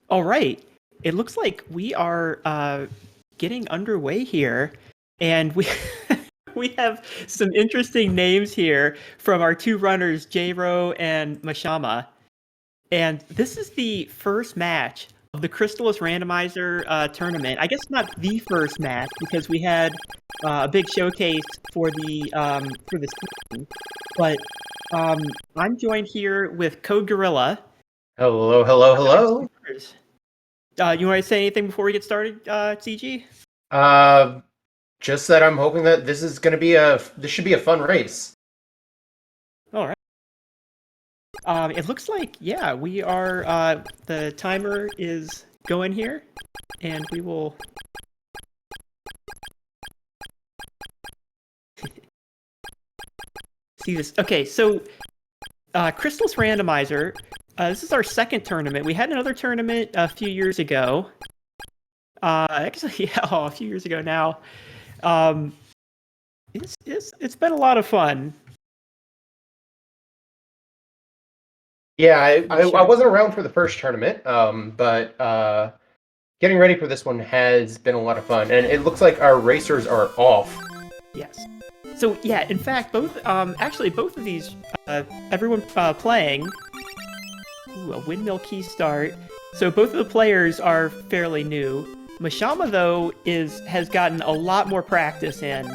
All right. It looks like we are getting underway here, and we we have some interesting names here from our two runners, Jro and Mashama. And this is the first match of the Crystalis Randomizer tournament. I guess not the first match because we had a big showcase for the season. But I'm joined here with Code Gorilla. Hello, hello, hello. You want to say anything before we get started, CG? Just that I'm hoping that this should be a fun race. All right. It looks like, yeah, we are, the timer is going here, and we will... see this. Okay, so, Crystalis Randomizer, this is our second tournament. We had another tournament a few years ago. Actually, yeah, a few years ago now. It's been a lot of fun. Yeah, I wasn't around for the first tournament, but getting ready for this one has been a lot of fun, and it looks like our racers are off. Yes. So yeah, in fact, both of these, everyone playing. Ooh, a windmill key start. So both of the players are fairly new. Mashama, though, has gotten a lot more practice in.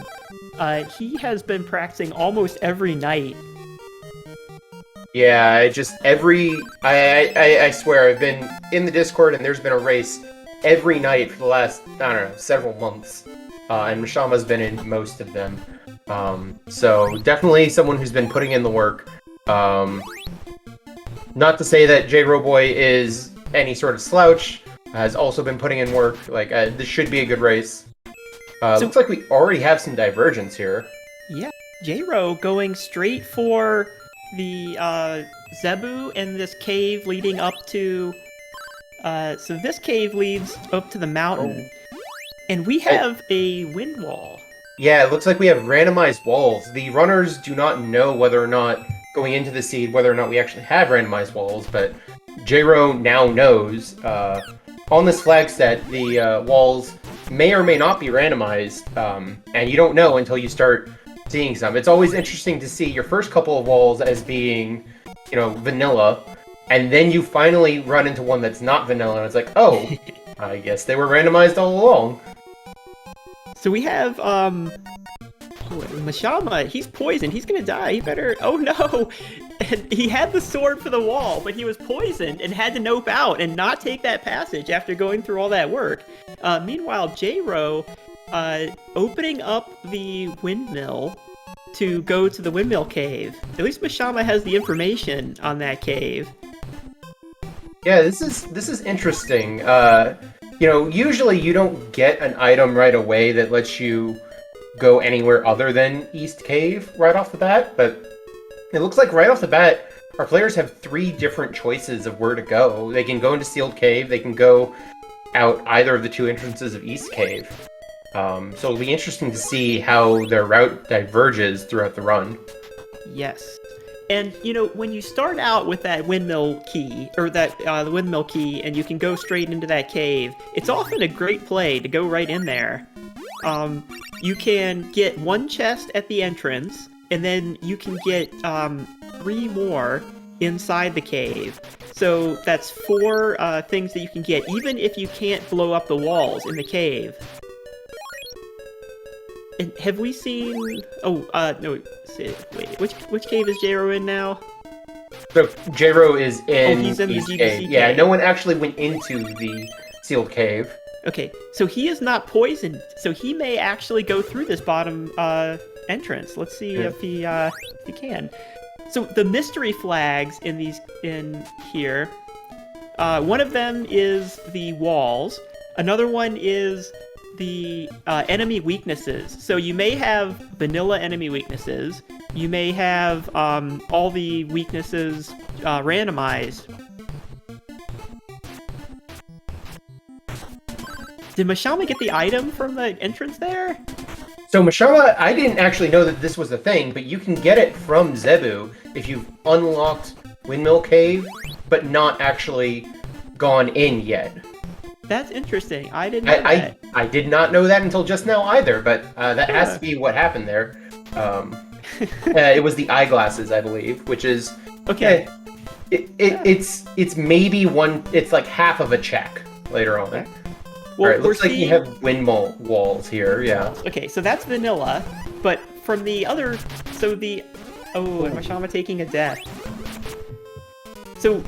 He has been practicing almost every night. Yeah, I swear, I've been in the Discord and there's been a race every night for the last, I don't know, several months. And Mashama's been in most of them. So definitely someone who's been putting in the work. Not to say that jroweboy is any sort of slouch, has also been putting in work. Like, this should be a good race. Looks like we already have some divergence here. Yeah, Jro going straight for the Zebu and this cave leading up to... so this cave leads up to the mountain. Oh. And we have a wind wall. Yeah, it looks like we have randomized walls. The runners do not know whether or not, going into the seed, whether or not we actually have randomized walls, but Jro now knows. On this flag set, the walls may or may not be randomized, and you don't know until you start seeing some. It's always interesting to see your first couple of walls as being, vanilla, and then you finally run into one that's not vanilla, and it's like, oh, I guess they were randomized all along. So we have, Mashama, he's poisoned. He's gonna die. He better... Oh, no! And he had the sword for the wall, but he was poisoned and had to nope out and not take that passage after going through all that work. Meanwhile, Jro, opening up the windmill to go to the windmill cave. At least Mashama has the information on that cave. Yeah, this is interesting. Usually you don't get an item right away that lets you go anywhere other than East Cave right off the bat, but it looks like right off the bat, our players have 3 different choices of where to go. They can go into Sealed Cave, they can go out either of the 2 entrances of East Cave. So it'll be interesting to see how their route diverges throughout the run. Yes. And, when you start out with that windmill key, or the windmill key, and you can go straight into that cave, it's often a great play to go right in there. You can get 1 chest at the entrance, and then you can get 3 more inside the cave. So that's 4 things that you can get, even if you can't blow up the walls in the cave. And have we seen... Oh, no, wait, which cave is Jro in now? So, Jro is in he's in East the GBC Cave. Yeah, no one actually went into the Sealed Cave. Okay, so he is not poisoned, so he may actually go through this bottom entrance. Let's see if he can. So the mystery flags in here, one of them is the walls. Another one is the enemy weaknesses. So you may have vanilla enemy weaknesses. You may have all the weaknesses randomized. Did Mashama get the item from the entrance there? So Mashama, I didn't actually know that this was a thing, but you can get it from Zebu if you've unlocked Windmill Cave, but not actually gone in yet. That's interesting. I didn't know that. I did not know that until just now either, but that has to be what happened there. It was the eyeglasses, I believe, which is okay. It's maybe one. It's like half of a check later on. Okay. Well, all right, looks like you have windmill walls here. Yeah. Okay, so that's vanilla, but from the other, so the and Mashama taking a death. So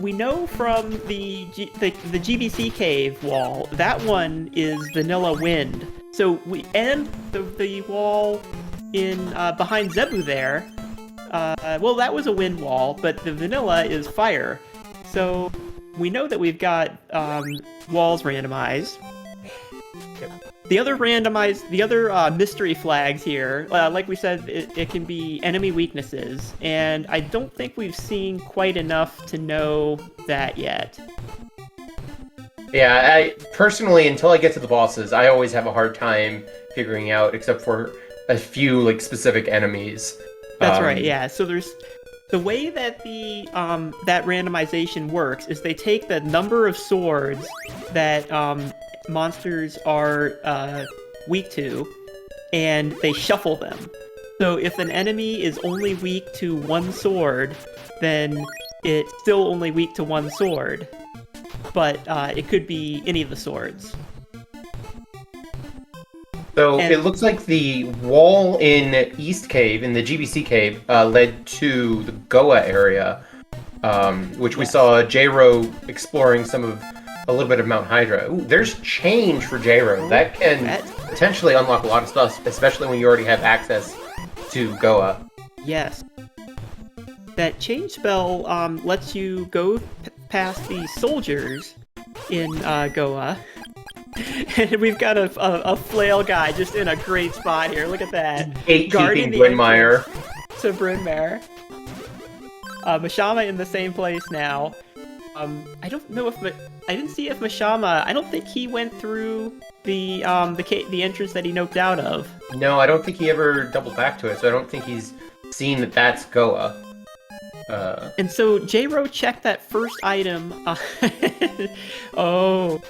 we know from the GBC cave wall that one is vanilla wind. So the wall in behind Zebu there. Well, that was a wind wall, but the vanilla is fire. So we know that we've got walls randomized. Yep. The other mystery flags here, like we said, it can be enemy weaknesses, and I don't think we've seen quite enough to know that yet. Yeah, I personally, until I get to the bosses, I always have a hard time figuring out, except for a few like specific enemies. That's right. Yeah. So there's the way that the that randomization works is they take the number of swords that monsters are weak to, and they shuffle them. So if an enemy is only weak to one sword, then it's still only weak to one sword. But it could be any of the swords. So it looks like the wall in East Cave, in the GBC cave, led to the Goa area, which we saw J-Ro exploring a little bit of Mount Hydra. Ooh, there's change for J-Ro. That can potentially unlock a lot of stuff, especially when you already have access to Goa. Yes. That change spell lets you go past the soldiers in Goa. And we've got a flail guy just in a great spot here. Look at that. Gatekeeping Brynmire. To Brynmire. Mashama in the same place now. I don't know if I didn't see if Mashama. I don't think he went through the entrance that he noped out of. No, I don't think he ever doubled back to it. So I don't think he's seen that that's Goa. And so J-Ro checked that first item. Oh.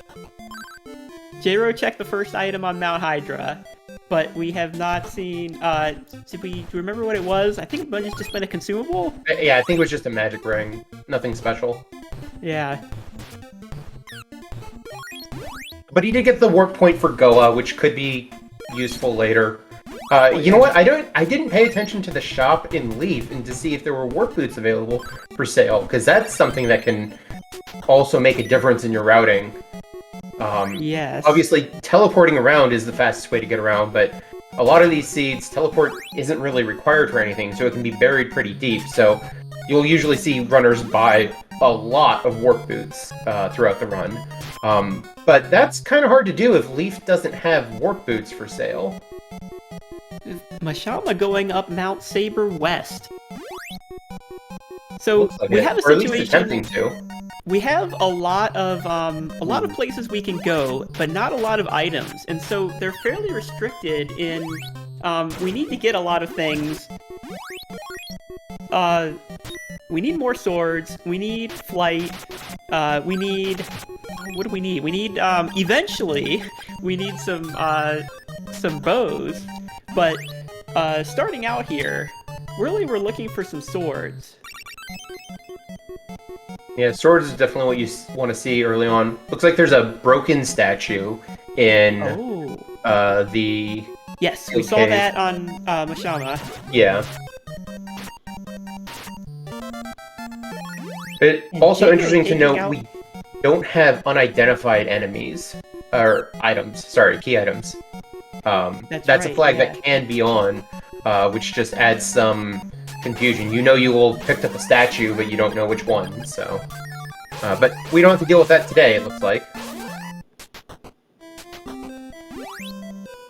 J-Ro checked the first item on Mount Hydra, but we have not seen, do you remember what it was? I think it might have just been a consumable? Yeah, I think it was just a magic ring. Nothing special. Yeah. But he did get the warp point for Goa, which could be useful later. You know what? I didn't pay attention to the shop in Leaf and to see if there were warp boots available for sale, because that's something that can also make a difference in your routing. Yes. Obviously, teleporting around is the fastest way to get around, but a lot of these seeds, teleport isn't really required for anything, so it can be buried pretty deep. So you'll usually see runners buy a lot of warp boots throughout the run. But that's kind of hard to do if Leaf doesn't have warp boots for sale. Mashama going up Mount Saber West. So like we have a situation. Or at least attempting to. We have a lot of places we can go, but not a lot of items, and so they're fairly restricted in. We need to get a lot of things. We need more swords. We need flight. We need. What do we need? We need. Eventually, we need some bows, but starting out here, really we're looking for some swords. Yeah, swords is definitely what you want to see early on. Looks like there's a broken statue in the... Yes, we saw that on Mashama. Yeah. It's also interesting to note we don't have unidentified enemies. Or items. Sorry, key items. That's right, a flag that can be on, which just adds some confusion. You know you will have picked up a statue, but you don't know which one, so... but we don't have to deal with that today, it looks like.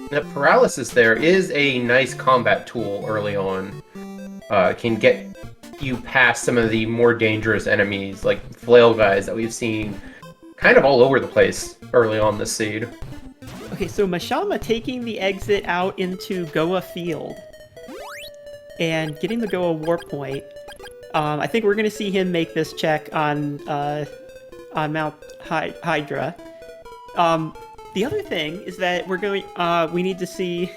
The paralysis there is a nice combat tool early on. Can get you past some of the more dangerous enemies, like flail guys that we've seen kind of all over the place early on this seed. Okay, so Mashama taking the exit out into Goa Field. And getting the Goa warp point. I think we're going to see him make this check on on Mount Hydra. The other thing is that we need to see.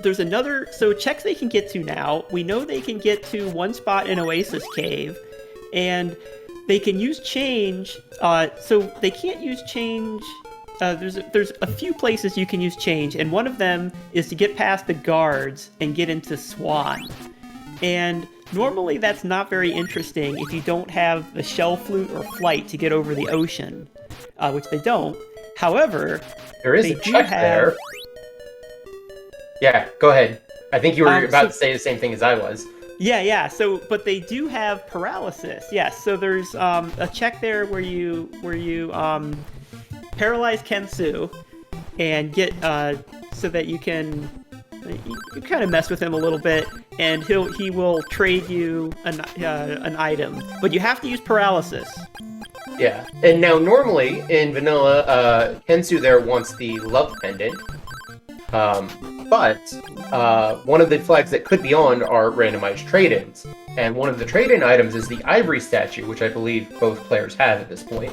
There's another. So checks they can get to now. We know they can get to one spot in Oasis Cave, and they can use change. So they can't use change. There's a few places you can use change, and one of them is to get past the guards and get into Swan. And normally that's not very interesting if you don't have the shell flute or flight to get over the ocean, which they don't. However, there is a check there. Yeah, go ahead. I think you were about to say the same thing as I was. Yeah. So, but they do have paralysis. Yes. So there's a check there where you paralyze Kensu and get so that you can kind of mess with him a little bit, and he will trade you an item, but you have to use paralysis. Yeah, and now normally in vanilla, Kensu there wants the love pendant, but one of the flags that could be on are randomized trade-ins, and one of the trade-in items is the ivory statue, which I believe both players have at this point.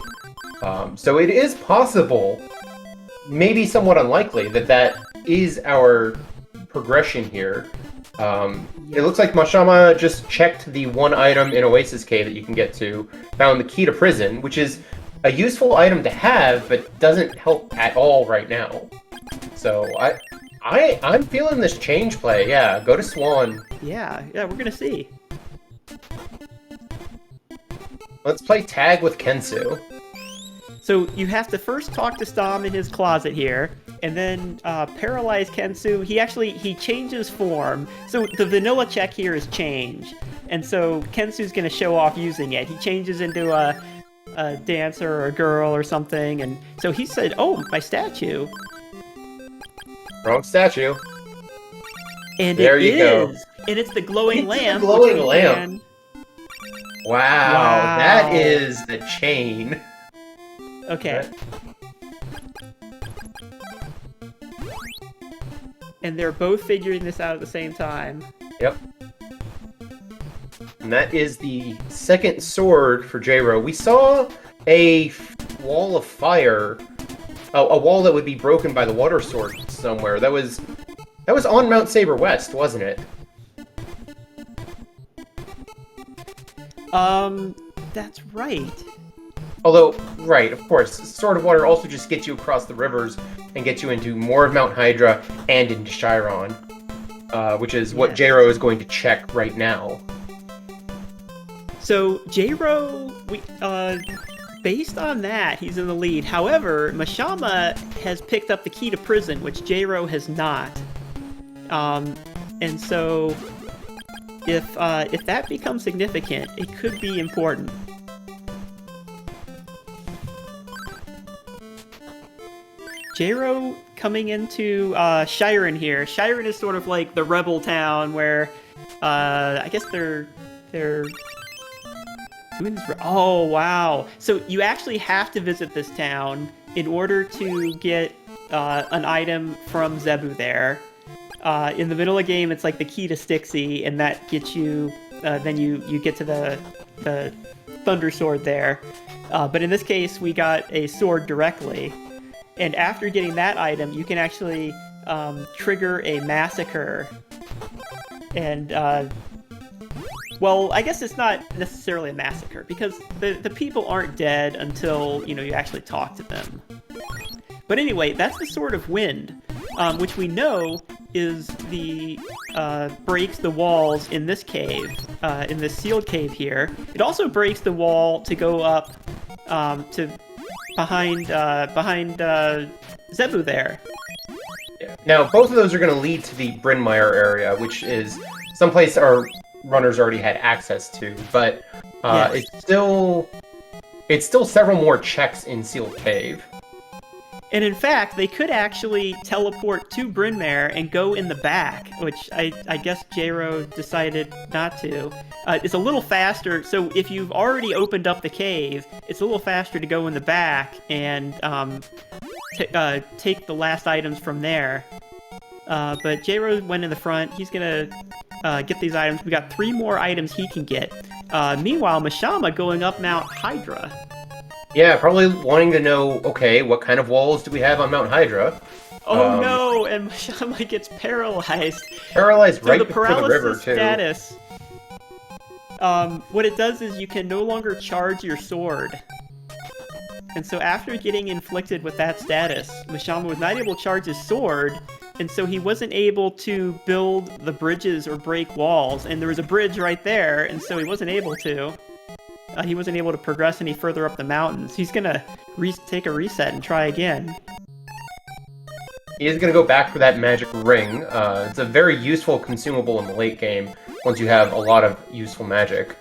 So it is possible, maybe somewhat unlikely, that is our progression here. It looks like Mashama just checked the one item in Oasis Cave that you can get to, found the key to prison, which is a useful item to have, but doesn't help at all right now. So I'm feeling this change play. Yeah, go to Swan. Yeah, we're gonna see. Let's play tag with Kensu. So you have to first talk to Stom in his closet here, and then paralyze Kensu. He changes form. So the vanilla check here is change, and so Kensu's gonna show off using it. He changes into a dancer or a girl or something, and so he said, "Oh, my statue." Wrong statue. And there you go. And it's the glowing lamp. The glowing lamp. Wow, that is the chain. Okay. And they're both figuring this out at the same time. Yep. And that is the second sword for J-Ro. We saw a wall of fire, a wall that would be broken by the water sword somewhere. That was on Mount Saber West, wasn't it? That's right. Although, right, of course, Sword of Water also just gets you across the rivers and gets you into more of Mount Hydra and into Chiron, which is what J-Ro is going to check right now. So J-Ro, based on that, he's in the lead. However, Mashama has picked up the key to prison, which J-Ro has not. And so, if that becomes significant, it could be important. J-Ro coming into Chiron here. Chiron is sort of like the rebel town where I guess they're doing this. Oh wow! So you actually have to visit this town in order to get an item from Zebu there. In the vanilla game, it's like the key to Styxy, and that gets you. Then you get to the Thunder Sword there. But in this case, we got a sword directly. And after getting that item, you can actually trigger a massacre. And, well, I guess it's not necessarily a massacre, because the people aren't dead until, you actually talk to them. But anyway, that's the Sword of Wind, which we know is breaks the walls in this cave, in this sealed cave here. It also breaks the wall to go up to behind Zebu there. Yeah. Now, both of those are going to lead to the Bryn Mawr area, which is someplace our runners already had access to, but yes. It's still several more checks in Sealed Cave. And in fact, they could actually teleport to Bryn Mawr and go in the back, which I guess J-Ro decided not to. It's a little faster, so if you've already opened up the cave, it's a little faster to go in the back and take the last items from there. But J-Ro went in the front. He's gonna get these items. We got 3 more items he can get. Meanwhile, Mashama going up Mount Hydra. Yeah, probably wanting to know, okay, what kind of walls do we have on Mount Hydra? Oh no, and Mashama gets paralyzed. Paralyzed So right the before the river, paralysis too. status, what it does is you can no longer charge your sword. And so after getting inflicted with that status, Mashama was not able to charge his sword, and so he wasn't able to build the bridges or break walls, and there was a bridge right there, and so he wasn't able to. He wasn't able to progress any further up the mountains. He's gonna take a reset and try again. He is going to go back for that magic ring. It's a very useful consumable in the late game, once you have a lot of useful magic.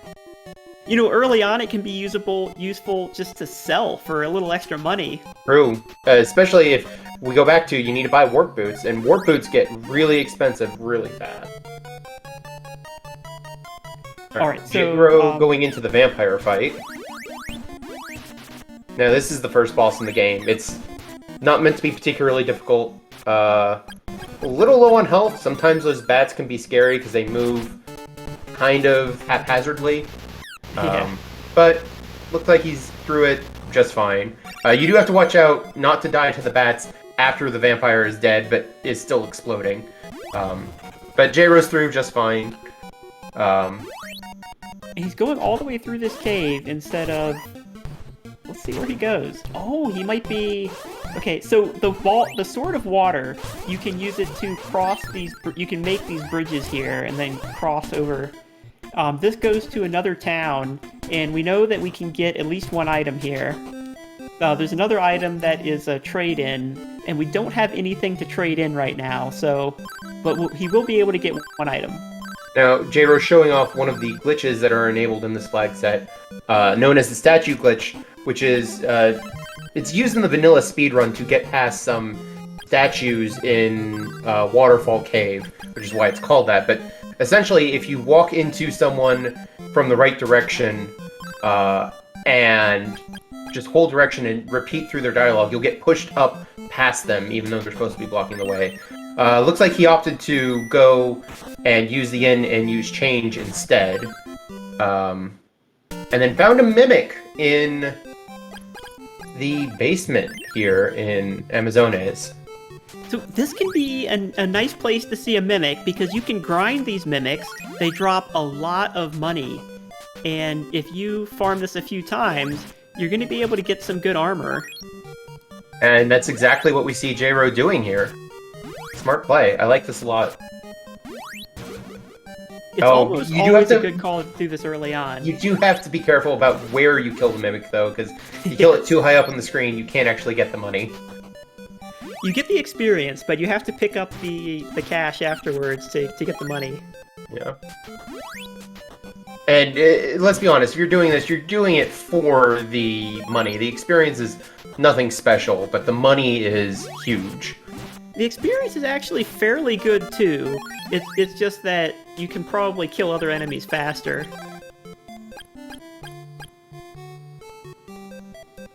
You know, early on it can be useful just to sell for a little extra money. True. Especially if we go back to, you need to buy warp boots, and warp boots get really expensive really fast. Alright, so... Jiro going into the vampire fight. Now, this is the first boss in the game. It's not meant to be particularly difficult. A little low on health. Sometimes those bats can be scary because they move kind of haphazardly. Yeah. But looks like he's through it just fine. You do have to watch out not to die to the bats after the vampire is dead, but is still exploding. But Jiro's through just fine. He's going all the way through this cave instead of... Let's see where he goes. Oh, he might be... Okay, so the Sword of Water, you can use it to cross these... You can make these bridges here and then cross over. This goes to another town, and we know that we can get at least one item here. There's another item that is a trade-in, and we don't have anything to trade in right now, so... But he will be able to get one item. Now, Jiro's showing off one of the glitches that are enabled in this flag set, known as the statue glitch, which is, it's used in the vanilla speedrun to get past some statues in Waterfall Cave, which is why it's called that. But essentially, if you walk into someone from the right direction, and just hold direction and repeat through their dialogue, you'll get pushed up past them, even though they're supposed to be blocking the way. Looks like he opted to go and use the inn and use change instead. And then found a mimic in the basement here in Amazones. So this can be a nice place to see a mimic, because you can grind these mimics. They drop a lot of money. And if you farm this a few times, you're going to be able to get some good armor. And that's exactly what we see Jiro doing here. Smart play. I like this a lot. It's almost always a good call to do this early on. You do have to be careful about where you kill the mimic, though, because if you kill it too high up on the screen, you can't actually get the money. You get the experience, but you have to pick up the cash afterwards to get the money. Yeah. And let's be honest, if you're doing this, you're doing it for the money. The experience is nothing special, but the money is huge. The experience is actually fairly good, too. It's just that you can probably kill other enemies faster.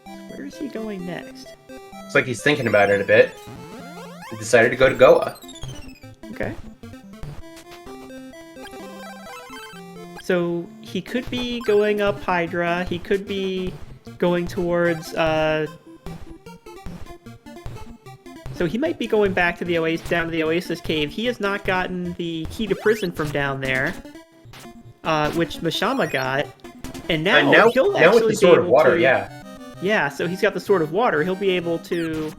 Where is he going next? Looks like he's thinking about it a bit. He decided to go to Goa. Okay. So he could be going up Hydra. He could be going towards... So he might be going back to the Oasis, down to the Oasis Cave. He has not gotten the key to prison from down there, which Mashama got, and now he'll actually with the Sword of Water, yeah. So he's got the Sword of Water. He'll be able to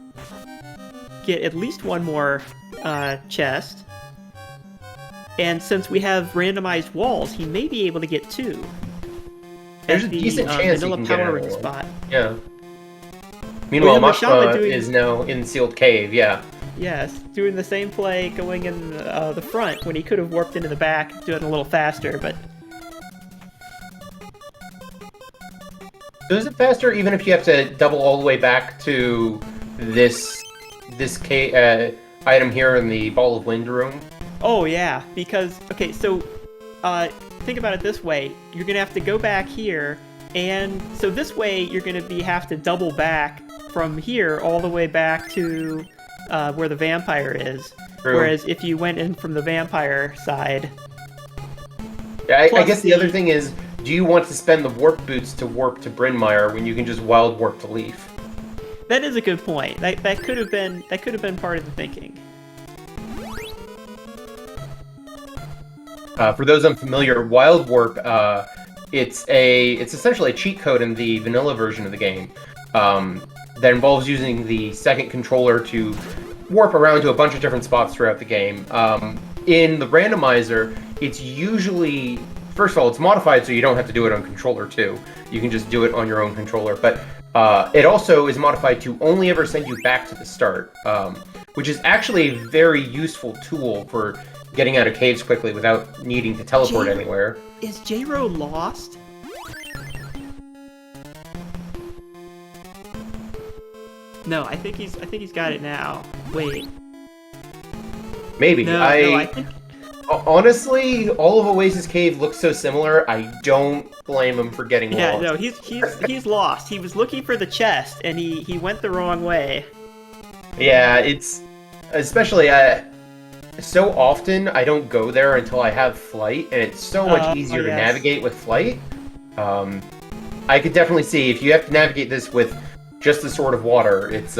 get at least one more chest, and since we have randomized walls, he may be able to get two. There's a decent chance he can get another one. Spot. Yeah. Meanwhile, Mashama is now in the sealed cave, yeah. Yes, doing the same play, going in the front, when he could have warped into the back, doing it a little faster, but... So is it faster even if you have to double all the way back to this item here in the Ball of Wind room? Oh, yeah, because... Okay, so, think about it this way. You're gonna have to go back here, and so this way you're gonna have to double back from here all the way back to where the vampire is. True. Whereas if you went in from the vampire side... Yeah, I guess the other thing is, do you want to spend the warp boots to warp to Bryn Mawr when you can just wild warp to Leaf? That is a good point. That could have been part of the thinking. For those unfamiliar, wild warp it's essentially a cheat code in the vanilla version of the game that involves using the second controller to warp around to a bunch of different spots throughout the game. In the randomizer, it's usually, first of all, it's modified so you don't have to do it on controller 2. You can just do it on your own controller, but it also is modified to only ever send you back to the start, which is actually a very useful tool for getting out of caves quickly without needing to teleport anywhere. Is J-Ro lost? No, I think he's got it now. Wait. Maybe. No, I think... Honestly, all of Oasis Cave looks so similar, I don't blame him for getting lost. Yeah, no, he's lost. He was looking for the chest, and he went the wrong way. Yeah, it's... Especially, so often I don't go there until I have flight, and it's so much easier to navigate with flight. I could definitely see, if you have to navigate this with just the Sword of Water, it's,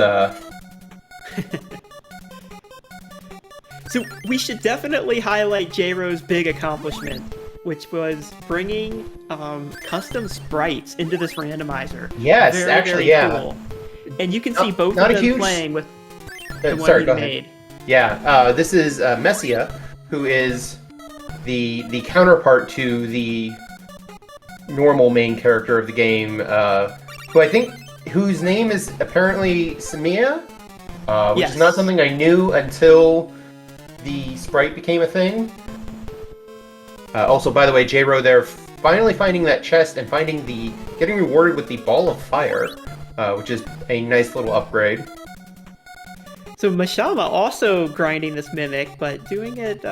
So we should definitely highlight J-Ro's big accomplishment, which was bringing custom sprites into this randomizer. Yes, very, actually, very cool. And you can see both of them playing with the one he made. Yeah, this is Messia, who is the counterpart to the normal main character of the game, whose name is apparently Samia, which is not something I knew until the sprite became a thing. Also, by the way, J-Ro there finally finding that chest and getting rewarded with the Ball of Fire, which is a nice little upgrade. So Mashama also grinding this Mimic, but doing it,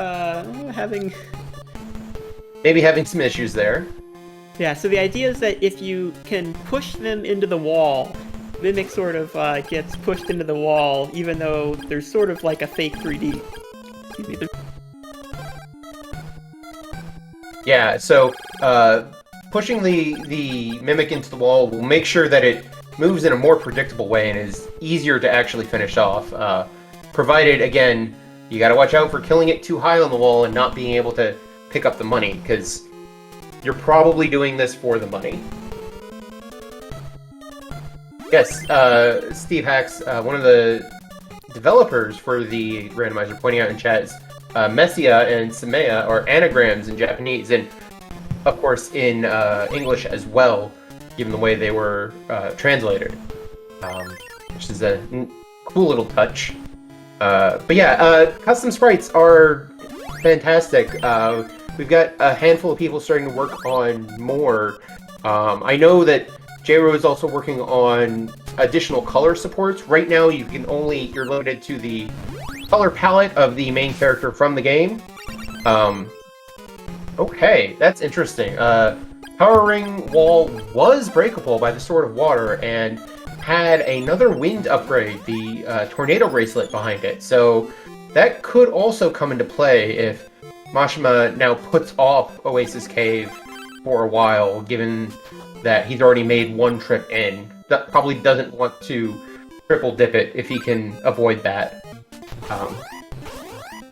Maybe having some issues there. Yeah, so the idea is that if you can push them into the wall, Mimic sort of gets pushed into the wall, even though there's sort of like a fake 3D. Excuse me. Yeah, so pushing the Mimic into the wall will make sure that it moves in a more predictable way and is easier to actually finish off. Provided, again, you gotta watch out for killing it too high on the wall and not being able to pick up the money, because you're probably doing this for the money. Yes, Steve Hacks, one of the developers for the randomizer, pointing out in chat is Messia and Samea are anagrams in Japanese, and of course in English as well, given the way they were translated, which is a cool little touch. But yeah, custom sprites are fantastic. We've got a handful of people starting to work on more. I know that J-Ro is also working on additional color supports. Right now, you're limited to the color palette of the main character from the game. Okay, that's interesting. Power Ring Wall was breakable by the Sword of Water and had another wind upgrade, the Tornado Bracelet behind it. So that could also come into play if Mashima now puts off Oasis Cave for a while, given that he's already made one trip in. That probably doesn't want to triple dip it if he can avoid that.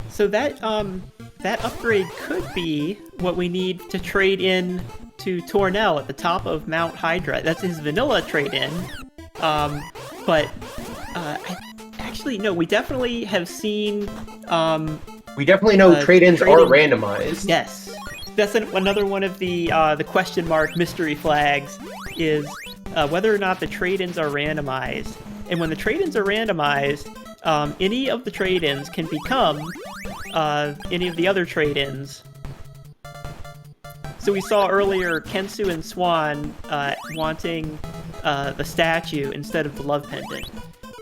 So that upgrade could be what we need to trade in to Tornell at the top of Mount Hydra. That's his vanilla trade-in. Actually, no, we definitely have seen... we definitely know trade-ins are randomized. Yes. That's another one of the question mark mystery flags, is whether or not the trade-ins are randomized. And when the trade-ins are randomized, any of the trade-ins can become any of the other trade-ins. So we saw earlier Kensu and Swan wanting the statue instead of the love pendant.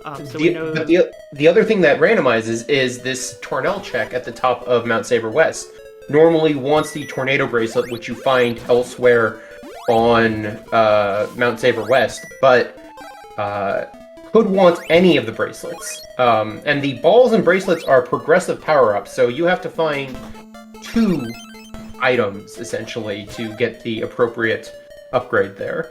The other thing that randomizes is this Tornell check at the top of Mount Saber West. Normally wants the Tornado Bracelet, which you find elsewhere on Mount Saber West, but could want any of the bracelets. And the balls and bracelets are progressive power-ups, so you have to find 2 items, essentially, to get the appropriate upgrade there.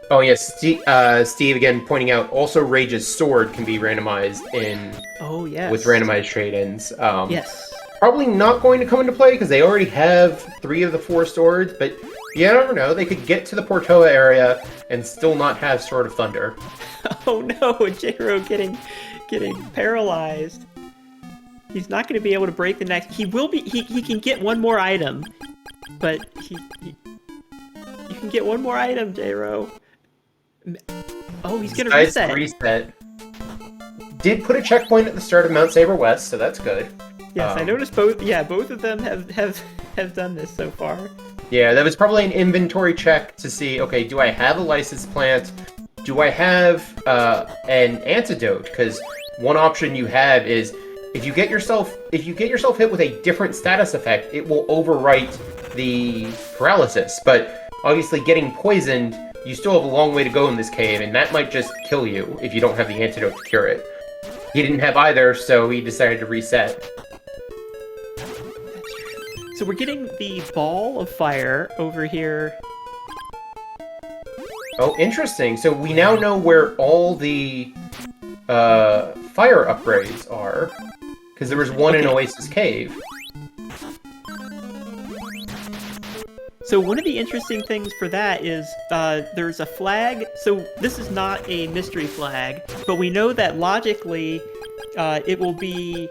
Oh yes, Steve again pointing out, also Rage's sword can be randomized with randomized trade-ins. Yes. Probably not going to come into play because they already have 3 of the 4 swords, but you never know. They could get to the Portoa area and still not have Sword of Thunder. Oh no, J-Ro getting paralyzed. He's not going to be able to break the next. He will be. He can get one more item, but you can get one more item, J-Ro. Oh, he's going to reset. Did put a checkpoint at the start of Mount Saber West, so that's good. Yes, I noticed both. Yeah, both of them have done this so far. Yeah, that was probably an inventory check to see. Okay, do I have a licensed plant? Do I have an antidote? Because one option you have is if you get yourself hit with a different status effect, it will overwrite the paralysis. But obviously, getting poisoned, you still have a long way to go in this cave, and that might just kill you if you don't have the antidote to cure it. He didn't have either, so he decided to reset. So we're getting the ball of fire over here. Oh, interesting. So we now know where all the fire upgrades are, because there was one in Oasis Cave. So one of the interesting things for that is there's a flag. So this is not a mystery flag, but we know that logically it will be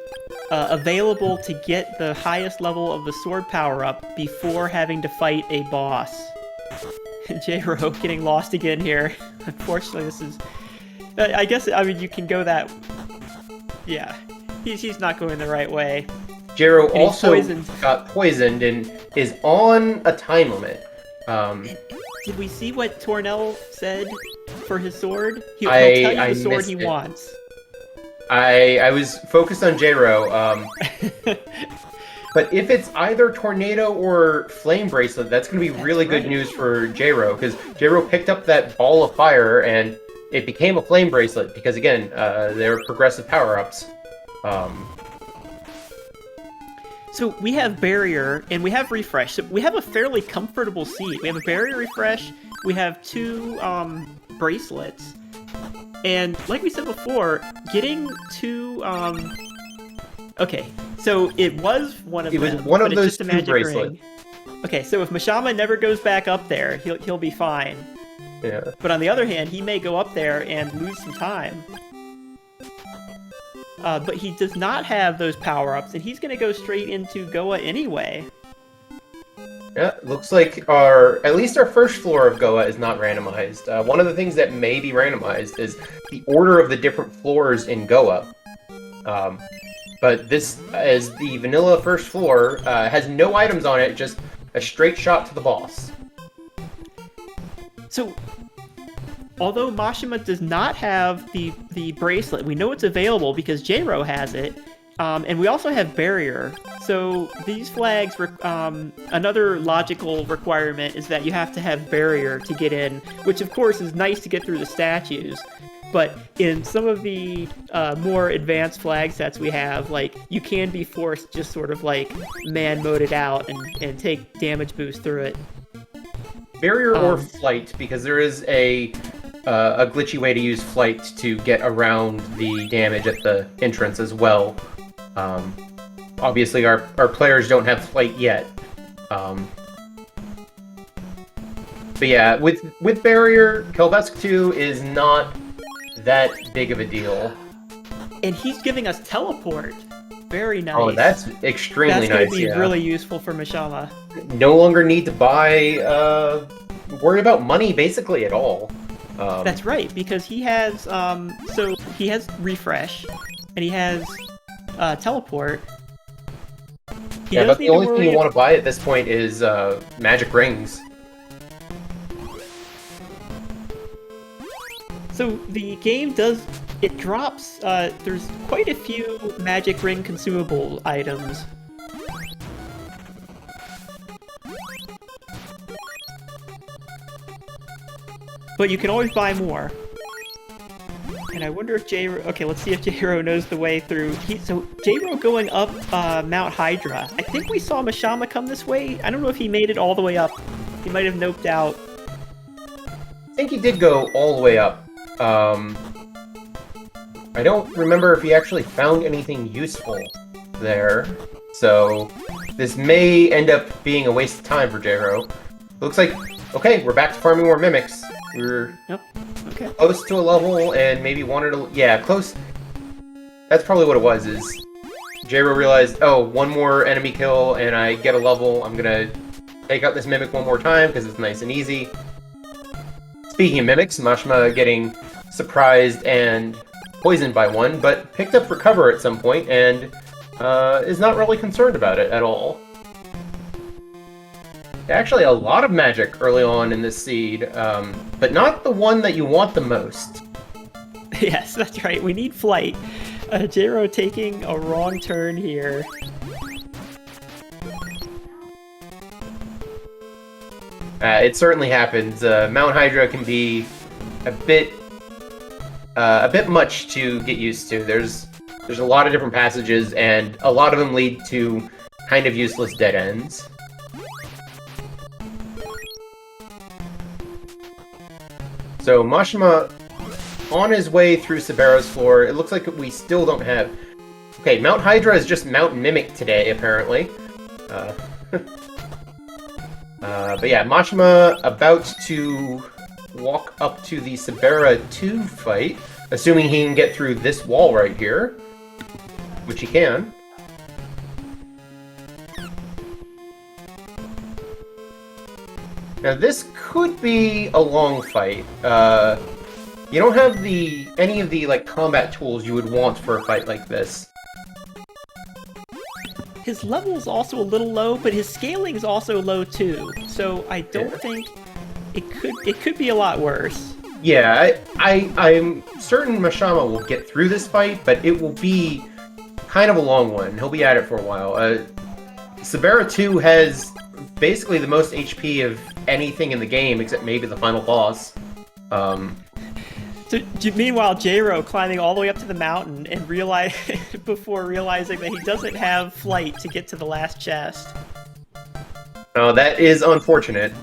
available to get the highest level of the sword power-up before having to fight a boss. J-Ro getting lost again here. Unfortunately, this is... I mean, you can go that... Yeah. He's not going the right way. J-Ro also got poisoned and is on a time limit. Did we see what Tornell said for his sword? He'll tell you the sword he wants. I was focused on J-Ro, but if it's either Tornado or Flame Bracelet, that's going to be really good news for J-Ro, because J-Ro picked up that ball of fire, and it became a Flame Bracelet, because again, they're progressive power-ups. So we have Barrier, and we have Refresh. So we have a fairly comfortable seat. We have a Barrier Refresh, we have 2 bracelets. And like we said before, getting to okay, so it was one of them. It was one of those 2 bracelets. Okay, so if Mashama never goes back up there, he'll be fine. Yeah. But on the other hand, he may go up there and lose some time. But he does not have those power-ups, and he's going to go straight into Goa anyway. Yeah, looks like at least our first floor of Goa is not randomized. One of the things that may be randomized is the order of the different floors in Goa. But this, as the vanilla first floor, has no items on it, just a straight shot to the boss. So, although Mashima does not have the bracelet, we know it's available because J-Ro has it. And we also have Barrier. So these flags, another logical requirement is that you have to have Barrier to get in, which of course is nice to get through the statues. But in some of the more advanced flag sets we have, like, you can be forced just sort of like man-mode it out and take damage boost through it. Barrier or Flight, because there is a glitchy way to use Flight to get around the damage at the entrance as well. Obviously, our players don't have Flight yet. But yeah, with Barrier, Kelvesk 2 is not that big of a deal. And he's giving us Teleport. Very nice. Oh, that's extremely nice. That's going to be really useful for Mashama. No longer need to worry about money basically at all. That's right, because he has so he has Refresh, and he has Teleport. But the only thing you want to buy at this point is magic rings. So the game drops, there's quite a few magic ring consumable items. But you can always buy more. And I wonder if J-Ro... Okay, let's see if J-Ro knows the way through. So J-Ro going up Mount Hydra. I think we saw Mashama come this way. I don't know if he made it all the way up. He might have noped out. I think he did go all the way up. I don't remember if he actually found anything useful there. So this may end up being a waste of time for J-Ro. Looks like, okay, we're back to farming more mimics. We're close to a level and maybe wanted to... Yeah, close. That's probably what it was, is J-Ro realized, oh, one more enemy kill and I get a level. I'm gonna take out this mimic one more time because it's nice and easy. Speaking of mimics, Mashima getting surprised and poisoned by one, but picked up Recover at some point and is not really concerned about it at all. Actually, a lot of magic early on in this seed, but not the one that you want the most. Yes, that's right. We need flight. J-Ro taking a wrong turn here. It certainly happens. Mount Hydra can be a bit much to get used to. There's a lot of different passages, and a lot of them lead to kind of useless dead ends. So Mashima, on his way through Sabera's floor, it looks like we still don't have... Okay, Mount Hydra is just Mount Mimic today, apparently. But yeah, Mashima about to walk up to the Sabera 2 fight, assuming he can get through this wall right here, which he can. Now this could be a long fight. You don't have any of the combat tools you would want for a fight like this. His level is also a little low, but his scaling is also low too. So I don't think it could be a lot worse. Yeah, I'm certain Mashama will get through this fight, but it will be kind of a long one. He'll be at it for a while. Sabera 2 has basically the most HP of anything in the game, except maybe the final boss. So, meanwhile, J-Ro climbing all the way up to the mountain and before realizing that he doesn't have flight to get to the last chest. Oh, that is unfortunate.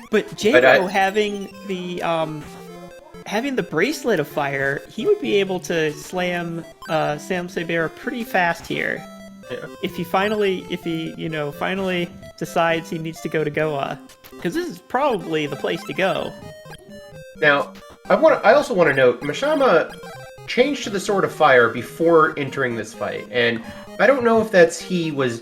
But J-Ro having the bracelet of fire, he would be able to slam Sam Sabera pretty fast here. Yeah. If he finally decides he needs to go to Goa, because this is probably the place to go. Now, I also want to note, Mashama changed to the Sword of Fire before entering this fight, and I don't know if he was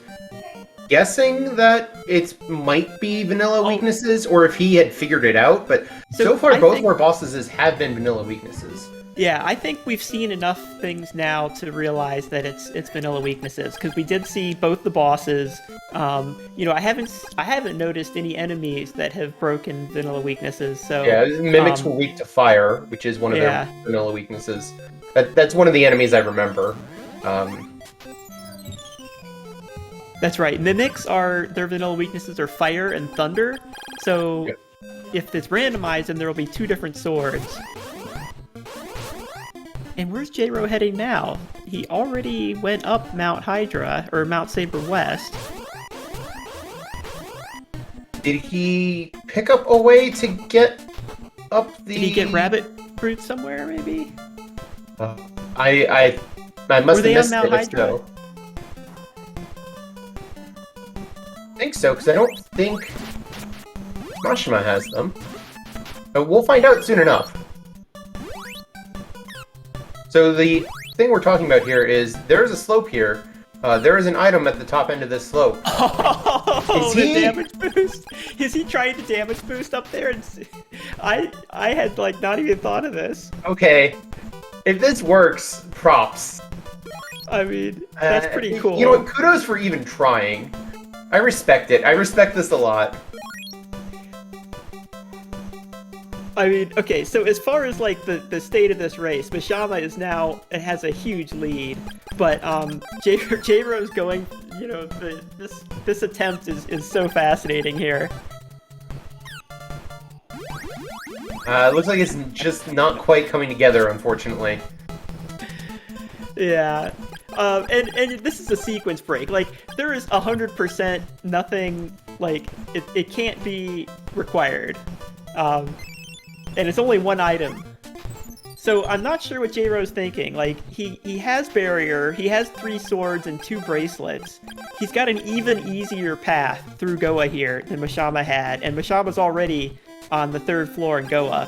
guessing that it might be vanilla weaknesses, or if he had figured it out, but so far both of our bosses have been vanilla weaknesses. Yeah, I think we've seen enough things now to realize that it's vanilla weaknesses, because we did see both the bosses. I haven't noticed any enemies that have broken vanilla weaknesses. So yeah, mimics were weak to fire, which is one of their vanilla weaknesses. That's one of the enemies I remember. That's right. Mimics their vanilla weaknesses are fire and thunder. So if it's randomized, then there will be 2 different swords. And where's J-Ro heading now? He already went up Mount Hydra, or Mount Saber West. Did he pick up a way to get up the... Did he get rabbit fruit somewhere, maybe? I must have missed it if so. I think so, because I don't think Mashima has them. But we'll find out soon enough. So the thing we're talking about here is, there is a slope here. There is an item at the top end of this slope. Oh, the damage boost! Is he trying to damage boost up there? I had not even thought of this. Okay, if this works, props. I mean, that's pretty cool. You know what? Kudos for even trying. I respect it. I respect this a lot. I mean, okay, so as far as the state of this race, Mashama has a huge lead, but J-Ro's going, this attempt is so fascinating here. It looks like it's just not quite coming together, unfortunately. Yeah. And this is a sequence break. Like, there is 100% nothing, like, it can't be required. And it's only one item. So I'm not sure what J-Ro's thinking. Like, he has barrier, he has 3 swords and 2 bracelets. He's got an even easier path through Goa here than Mashama had, and Mashama's already on the 3rd floor in Goa.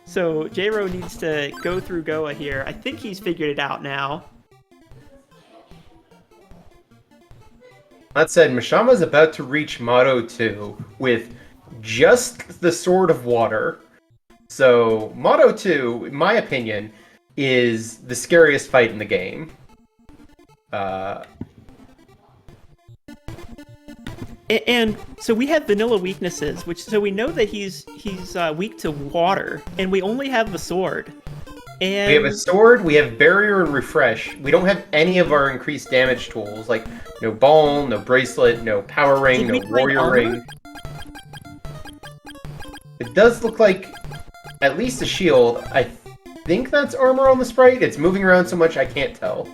So J-Ro needs to go through Goa here. I think he's figured it out now. That said, Mashama's about to reach Motto 2 with just the Sword of Water. So, Motto 2, in my opinion, is the scariest fight in the game. And so we have vanilla weaknesses, so we know that he's weak to water, and we only have the sword. And we have a sword, we have barrier and refresh. We don't have any of our increased damage tools, like no ball, no bracelet, no power ring, no warrior ring. It does look like at least a shield. I think that's armor on the sprite. It's moving around so much I can't tell.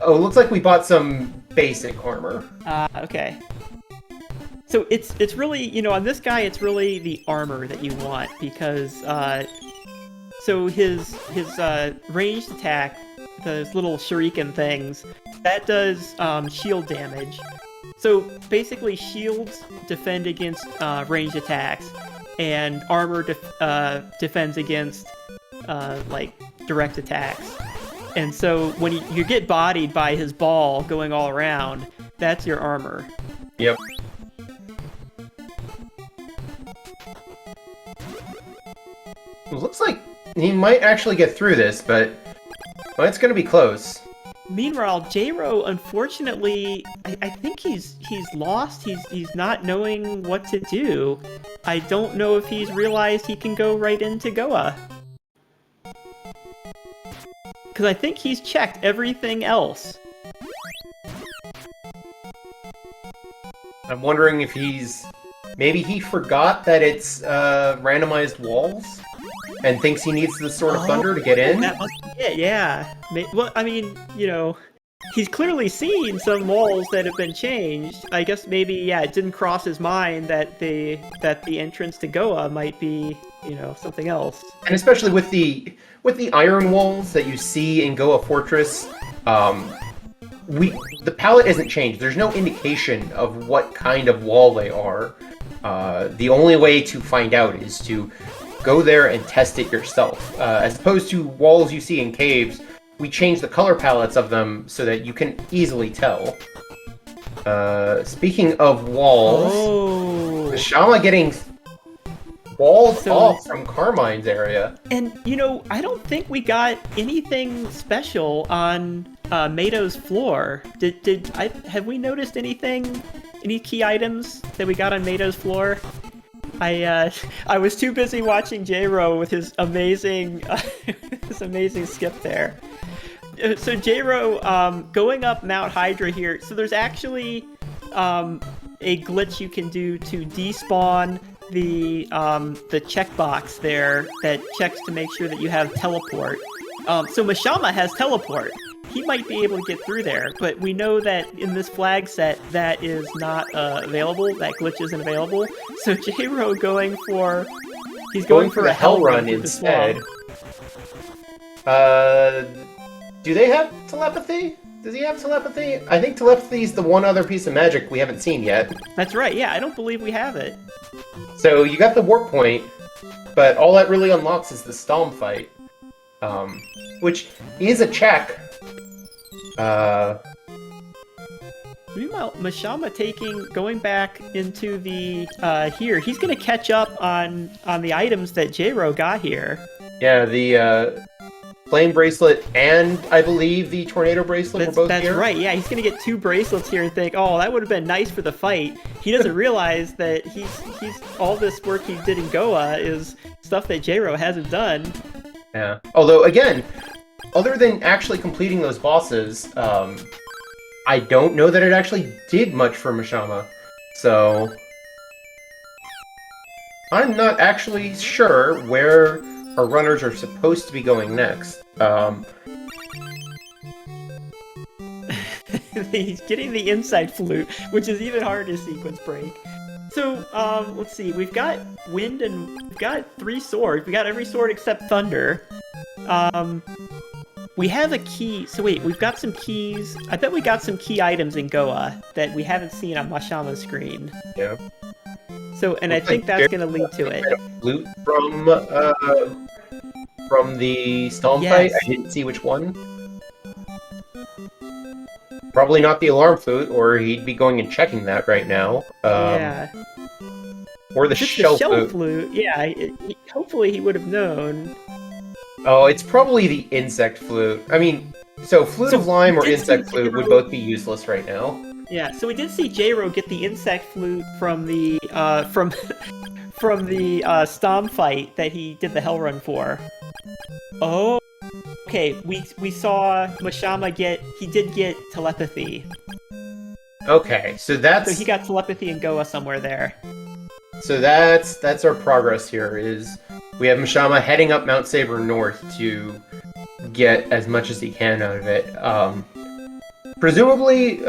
Oh, it looks like we bought some basic armor. Okay. So it's really, you know, on this guy, it's really the armor that you want, because so his ranged attack, those little shuriken things, that does shield damage. So basically, shields defend against ranged attacks, and armor defends against like direct attacks. And so when you get bodied by his ball going all around, that's your armor. Yep. It looks like he might actually get through this, but well, it's going to be close. Meanwhile, J-Ro, unfortunately, I think he's lost. He's not knowing what to do. I don't know if he's realized he can go right into Goa. Because I think he's checked everything else. I'm wondering if maybe he forgot that it's randomized walls and thinks he needs the Sword of Thunder to get in. That must be it, yeah. Well, I mean, you know, he's clearly seen some walls that have been changed. I guess maybe, yeah, it didn't cross his mind that the entrance to Goa might be, you know, something else. And especially with the iron walls that you see in Goa Fortress, the palette isn't changed. There's no indication of what kind of wall they are. The only way to find out is to go there and test it yourself. As opposed to walls you see in caves, we change the color palettes of them so that you can easily tell. Speaking of walls, Mashama getting walled off from Carmine's area. And, you know, I don't think we got anything special on Mato's floor. Have we noticed anything, any key items that we got on Mato's floor? I was too busy watching J-Ro with his amazing skip there. So J-Ro, going up Mount Hydra here, so there's actually a glitch you can do to despawn the checkbox there that checks to make sure that you have teleport. So Mashama has teleport. He might be able to get through there, but we know that in this flag set that is not available. That glitch isn't available. So J-Ro going for a hell run instead. Do they have telepathy? Does he have telepathy? I think telepathy is the one other piece of magic we haven't seen yet. That's right, yeah, I don't believe we have it. So you got the warp point, but all that really unlocks is the Stomp fight. Which is a check. Meanwhile, Mashama going back into the, here, he's gonna catch up on the items that J-Ro got here. Yeah, the, Flame Bracelet and, I believe, the Tornado Bracelet were both here. That's right, yeah, he's gonna get 2 bracelets here and think, oh, that would have been nice for the fight. He doesn't realize that he's all this work he did in Goa is stuff that J-Ro hasn't done. Yeah, although, again, other than actually completing those bosses, I don't know that it actually did much for Mashama. So I'm not actually sure where our runners are supposed to be going next. He's getting the inside flute, which is even harder to sequence break. So, let's see. We've got wind and we've got 3 swords. We got every sword except thunder. We have a key. So wait, we've got some keys. I bet we got some key items in Goa that we haven't seen on Mashama's screen. Yeah. So, and I think that's going to lead to it. Flute from the Storm fight. I didn't see which one. Probably not the alarm flute, or he'd be going and checking that right now. Yeah. Or the shell flute. Yeah, hopefully he would have known. Oh, it's probably the insect flute. I mean, so Flute of Lime or insect flute would both be useless right now. Yeah, so we did see J-Ro get the insect flute from the from the Stom fight that he did the Hell Run for. Oh, okay. We saw Mashama did get telepathy. Okay, so he got telepathy and Goa somewhere there. So that's our progress here. Is we have Mashama heading up Mount Saber North to get as much as he can out of it. Presumably,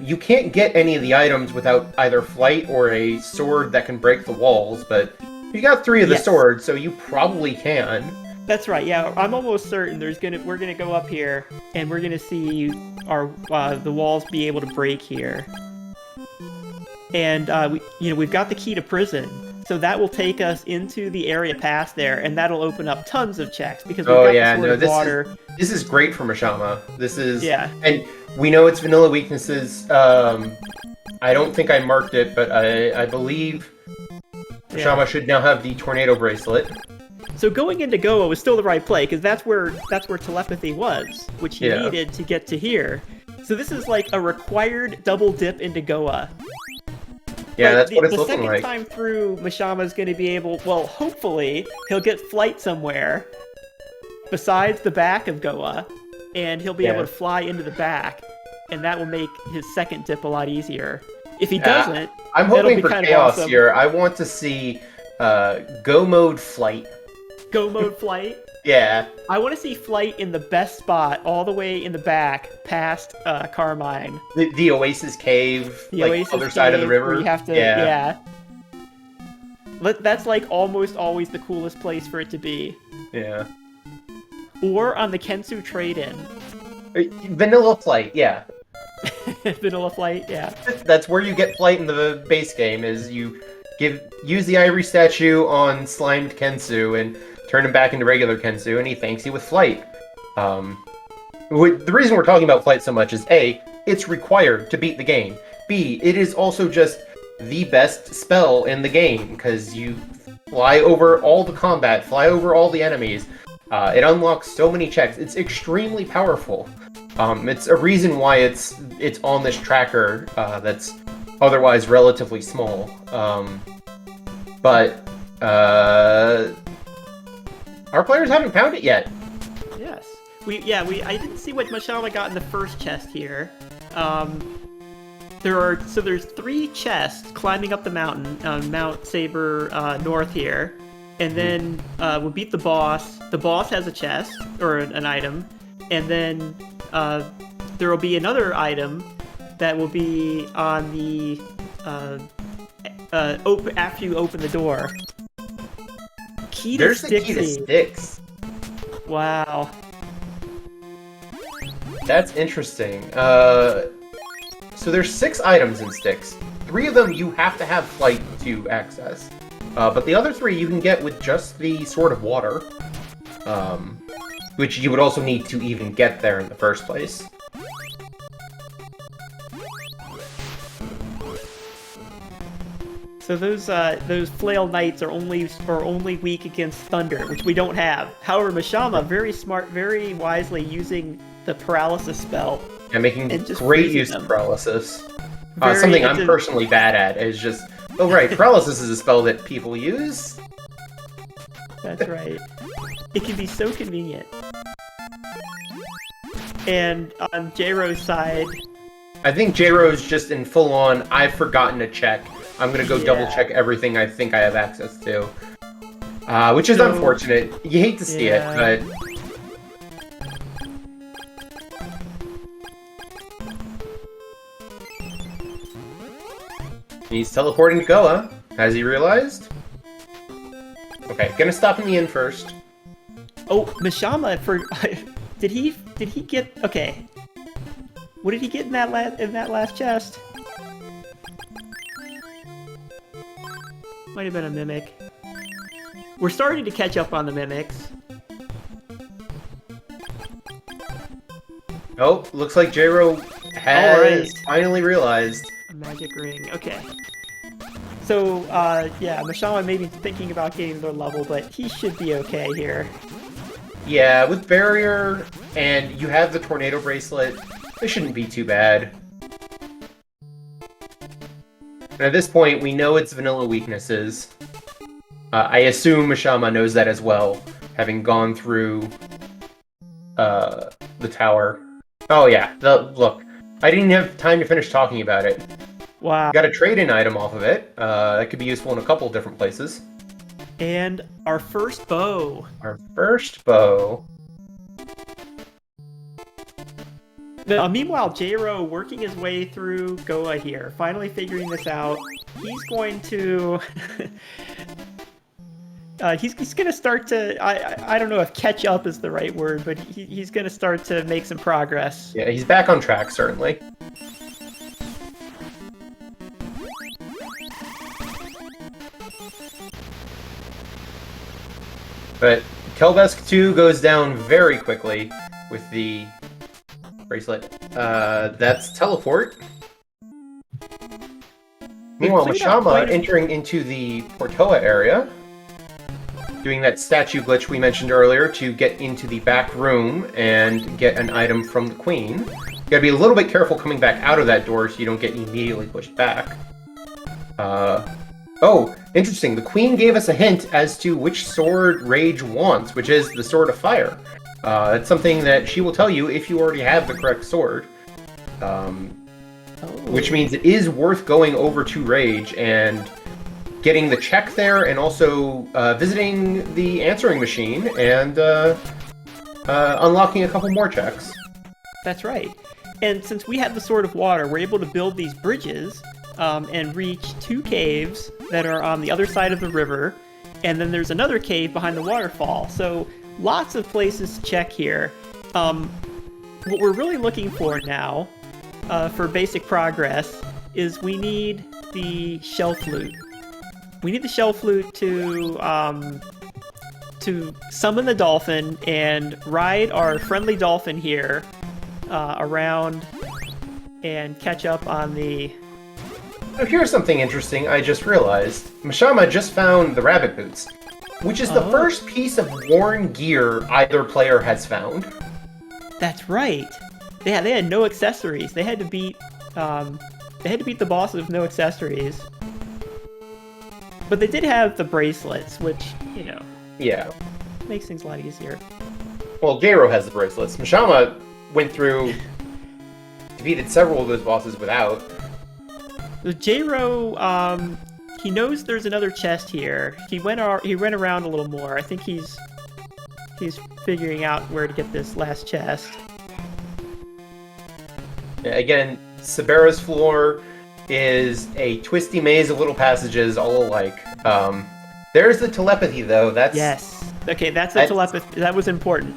you can't get any of the items without either flight or a sword that can break the walls, but you got 3 of the swords, so you probably can. That's right. Yeah, I'm almost certain we're gonna go up here and we're gonna see the walls be able to break here. And we've got the key to prison, so that will take us into the area past there, and that'll open up tons of checks because we've got the sword of water. This is great for Mashama. And we know its vanilla weaknesses. I don't think I marked it, but I believe Mashama should now have the tornado bracelet. So going into Goa was still the right play, because that's where telepathy was, which he needed to get to here. So this is like a required double dip into Goa. Yeah, that's what it's looking The like. second time through, Mashama's going to be able... Well, hopefully, he'll get flight somewhere besides the back of Goa, and he'll be able to fly into the back, and that will make his second dip a lot easier. If he doesn't, I'm hoping for kind chaos of awesome. here. I want to see Go Mode Flight. Go Mode Flight? Yeah. I want to see flight in the best spot, all the way in the back, past Carmine. The Oasis Cave, other side of the river. Where you have to, that's like almost always the coolest place for it to be. Yeah. Or on the Kensu trade-in. Vanilla Flight, yeah. Vanilla Flight, yeah. That's where you get flight in the base game, is you use the ivory statue on slimed Kensu and turn him back into regular Kensu, and he thanks you with flight. The reason we're talking about flight so much is A, it's required to beat the game. B, it is also just the best spell in the game, because you fly over all the combat, fly over all the enemies. It unlocks so many checks. It's extremely powerful. It's a reason why it's on this tracker that's otherwise relatively small. But our players haven't found it yet. Yes. I didn't see what Mashama got in the first chest here. There's 3 chests climbing up the mountain on Mount Saber North here. And then we'll beat the boss. The boss has a chest, or an item. And then there will be another item that will be on the after you open the door. Key to There's the key to Styx. Wow. That's interesting. So there's 6 items in Styx. 3 of them you have to have flight to access. But the other 3 you can get with just the Sword of Water. Which you would also need to even get there in the first place. So those flail knights are only weak against thunder, which we don't have. However, Mashama, very smart, very wisely using the paralysis spell. And making great use of paralysis. Something I'm personally bad at is just... Oh right, paralysis is a spell that people use. That's right. It can be so convenient. And on J-Ro's side... I think J-Ro's just in full-on, I've forgotten to check. I'm gonna go double check everything I think I have access to. Which is unfortunate. You hate to see it, but... He's teleporting to Goa. Has he realized? Okay, gonna stop in the inn first. Oh, Mishama did he get okay? What did he get in that last chest? Might have been a mimic. We're starting to catch up on the mimics. Oh, looks like J-Ro has finally realized. A magic ring. Okay. So, yeah, Mishama may be thinking about getting their level, but he should be okay here. Yeah, with barrier and you have the tornado bracelet, it shouldn't be too bad. And at this point, we know it's vanilla weaknesses. I assume Mishama knows that as well, having gone through the tower. Oh yeah, look, I didn't have time to finish talking about it. Wow. Got a trade-in item off of it. That could be useful in a couple different places. And our first bow. Our first bow. Meanwhile, J-Ro working his way through Goa here, finally figuring this out. He's going to... he's going to start to... I don't know if catch up is the right word, but he's going to start to make some progress. Yeah, he's back on track, certainly. But Kelvesk 2 goes down very quickly with the bracelet. That's teleport. Meanwhile, Mishama entering into the Portoa area, doing that statue glitch we mentioned earlier to get into the back room and get an item from the queen. You gotta be a little bit careful coming back out of that door so you don't get immediately pushed back. Oh, interesting. The queen gave us a hint as to which sword Rage wants, which is the Sword of Fire. It's something that she will tell you if you already have the correct sword. Which means it is worth going over to Rage and getting the check there, and also visiting the answering machine and unlocking a couple more checks. That's right. And since we have the Sword of Water, we're able to build these bridges and reach 2 caves that are on the other side of the river, and then there's another cave behind the waterfall. So lots of places to check here. What we're really looking for now, for basic progress, is we need the shell flute. We need the shell flute to summon the dolphin and ride our friendly dolphin here around and catch up on the... Oh, here's something interesting I just realized. Mishama just found the rabbit boots, which is the first piece of worn gear either player has found. That's right. They had no accessories. They had to beat the boss with no accessories. But they did have the bracelets, which, you know, makes things a lot easier. Well, J-Ro has the bracelets. Mishama went through, defeated several of those bosses without. J-Ro, he knows there's another chest here. He went around a little more. I think he's figuring out where to get this last chest. Again, Sabera's floor is a twisty maze of little passages all alike. There's the telepathy, though. Yes. Okay, that's the telepathy. That was important.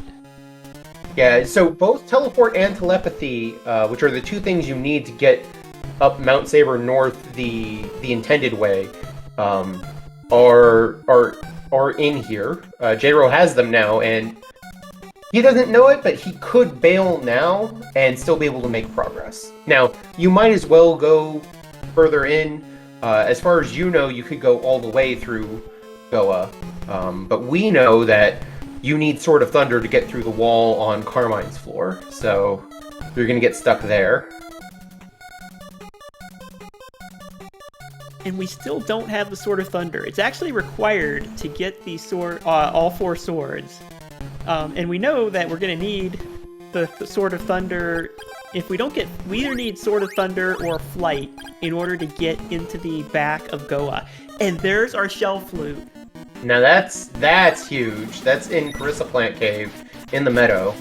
Yeah, so both teleport and telepathy, which are the two things you need to get up Mount Saber North the intended way, are in here. J-Ro has them now, and he doesn't know it, but he could bail now and still be able to make progress. Now, you might as well go further in. As far as you know, you could go all the way through Goa, but we know that you need Sword of Thunder to get through the wall on Carmine's floor, so you're going to get stuck there. And we still don't have the Sword of Thunder. It's actually required to get the sword, all 4 swords. And we know that we're going to need the Sword of Thunder. If we don't get... We either need Sword of Thunder or Flight in order to get into the back of Goa. And there's our shell flute. Now that's huge. That's in Carissa Plant Cave in the meadow.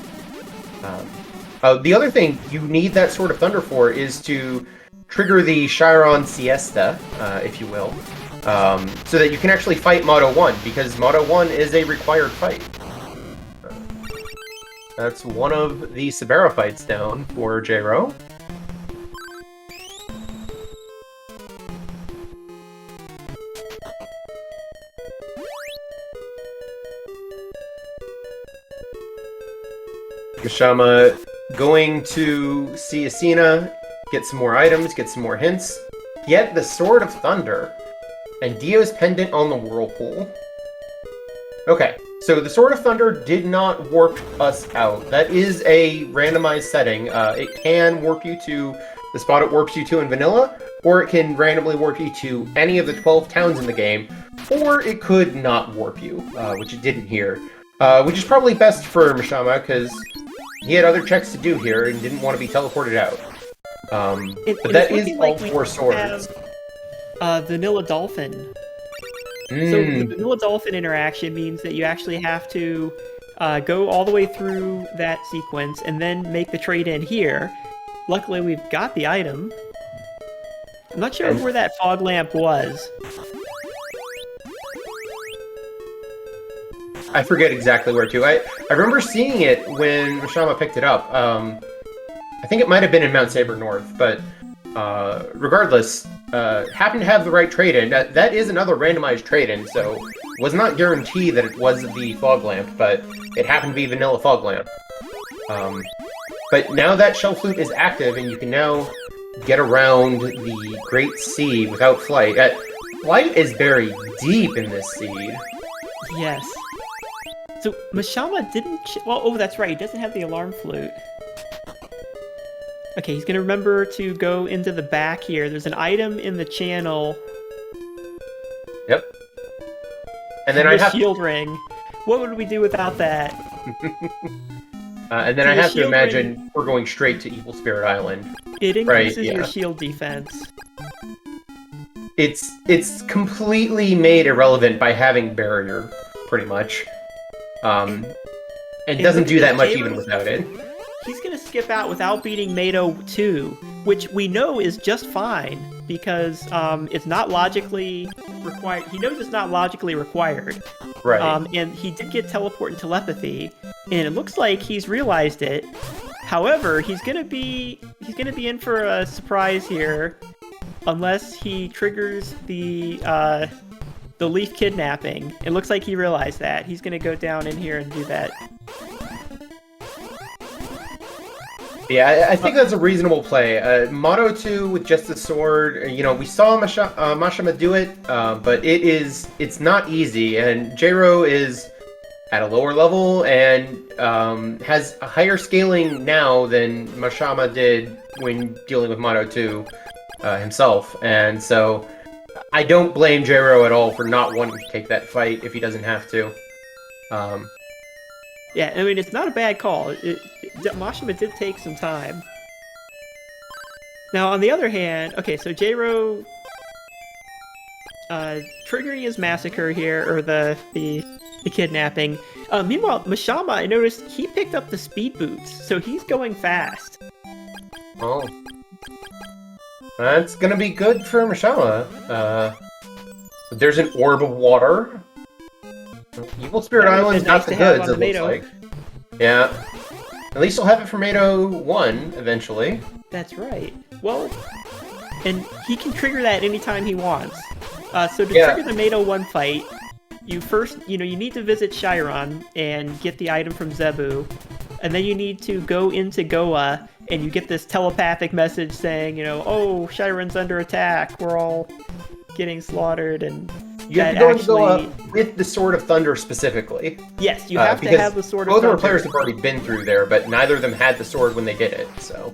The other thing you need that Sword of Thunder for is to trigger the Chiron Siesta, if you will, so that you can actually fight Motto 1, because Motto 1 is a required fight. That's one of the Sabera fights down for J-Ro. Mashama going to see Asina, get some more items, get some more hints, get the Sword of Thunder, and Dio's Pendant on the Whirlpool. Okay, so the Sword of Thunder did not warp us out. That is a randomized setting. It can warp you to the spot it warps you to in vanilla, or it can randomly warp you to any of the 12 towns in the game, or it could not warp you, which it didn't here. Which is probably best for Mashama, because he had other checks to do here and didn't want to be teleported out. But that is all 4 swords. Vanilla Dolphin. So the Vanilla Dolphin interaction means that you actually have to go all the way through that sequence and then make the trade-in here. Luckily, we've got the item. I'm not sure where that fog lamp was. I forget exactly where to. I remember seeing it when Mashama picked it up. I think it might have been in Mount Saber North, but regardless, happened to have the right trade-in. That is another randomized trade-in, so was not guaranteed that it was the fog lamp, but it happened to be vanilla fog lamp. But now that Shell Flute is active, and you can now get around the Great Sea without flight. Flight is buried deep in this seed. Yes. So Mashama didn't... Well, oh, that's right. He doesn't have the alarm flute. Okay, he's going to remember to go into the back here. There's an item in the channel. Yep. And then I have... shield ring. What would we do without that? And then I have to imagine we're going straight to Evil Spirit Island. It increases your shield defense. It's completely made irrelevant by having barrier, pretty much. It doesn't do that much even without it. He's gonna skip out without beating Mado 2, which we know is just fine, because it's not logically required. He knows it's not logically required. Right. And he did get teleport and telepathy, and it looks like he's realized it. However, he's gonna be in for a surprise here, unless he triggers the leaf kidnapping. It looks like he realized that. He's gonna go down in here and do that. Yeah, I think that's a reasonable play. Motto 2 with just the sword, we saw Mashama do it, but it's not easy, and J-Ro is at a lower level and has a higher scaling now than Mashama did when dealing with Motto 2 himself, and so I don't blame J-Ro at all for not wanting to take that fight if he doesn't have to. Yeah, I mean, it's not a bad call. Mashima did take some time. Now, on the other hand, okay, so J-Ro triggering his massacre here, or the kidnapping. Meanwhile, Mashama, I noticed he picked up the speed boots, so he's going fast. Oh. That's gonna be good for Mashama. There's an orb of water. Evil Spirit Island's got the goods, it looks like. Yeah. At least he'll have it for Mado 1, eventually. That's right. Well, and he can trigger that anytime he wants. So to trigger the Mado 1 fight, you first, you need to visit Chiron and get the item from Zebu. And then you need to go into Goa, and you get this telepathic message saying, oh, Chiron's under attack, we're all getting slaughtered, and... You have to go into Goa with the Sword of Thunder specifically. Yes, you have to have the Sword of Thunder. Both of our players have already been through there, but neither of them had the sword when they did it, so...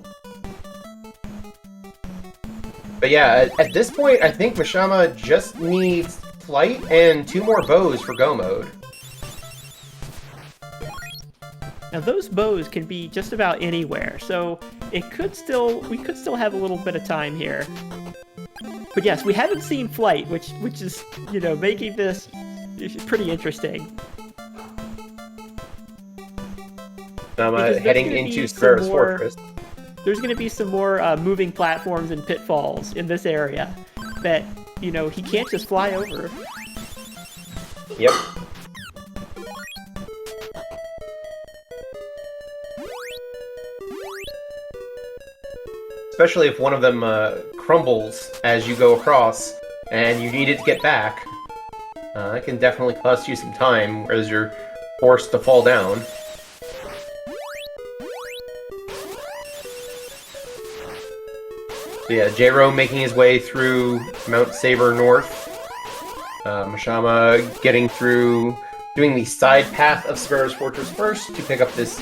But yeah, at this point, I think Mashama just needs flight and 2 more bows for Go mode. Now those bows can be just about anywhere, so we could still have a little bit of time here. But yes, we haven't seen flight, which is, you know, making this pretty interesting. I'm Because there's heading gonna into be some Sparrow's more- Fortress. There's going to be some more moving platforms and pitfalls in this area that, you know, he can't just fly over. Yep. Especially if one of them crumbles as you go across, and you need it to get back. That can definitely cost you some time as you're forced to fall down. So yeah, J-Ro making his way through Mount Saber North. Mashama getting through, doing the side path of Sparrow's Fortress first to pick up this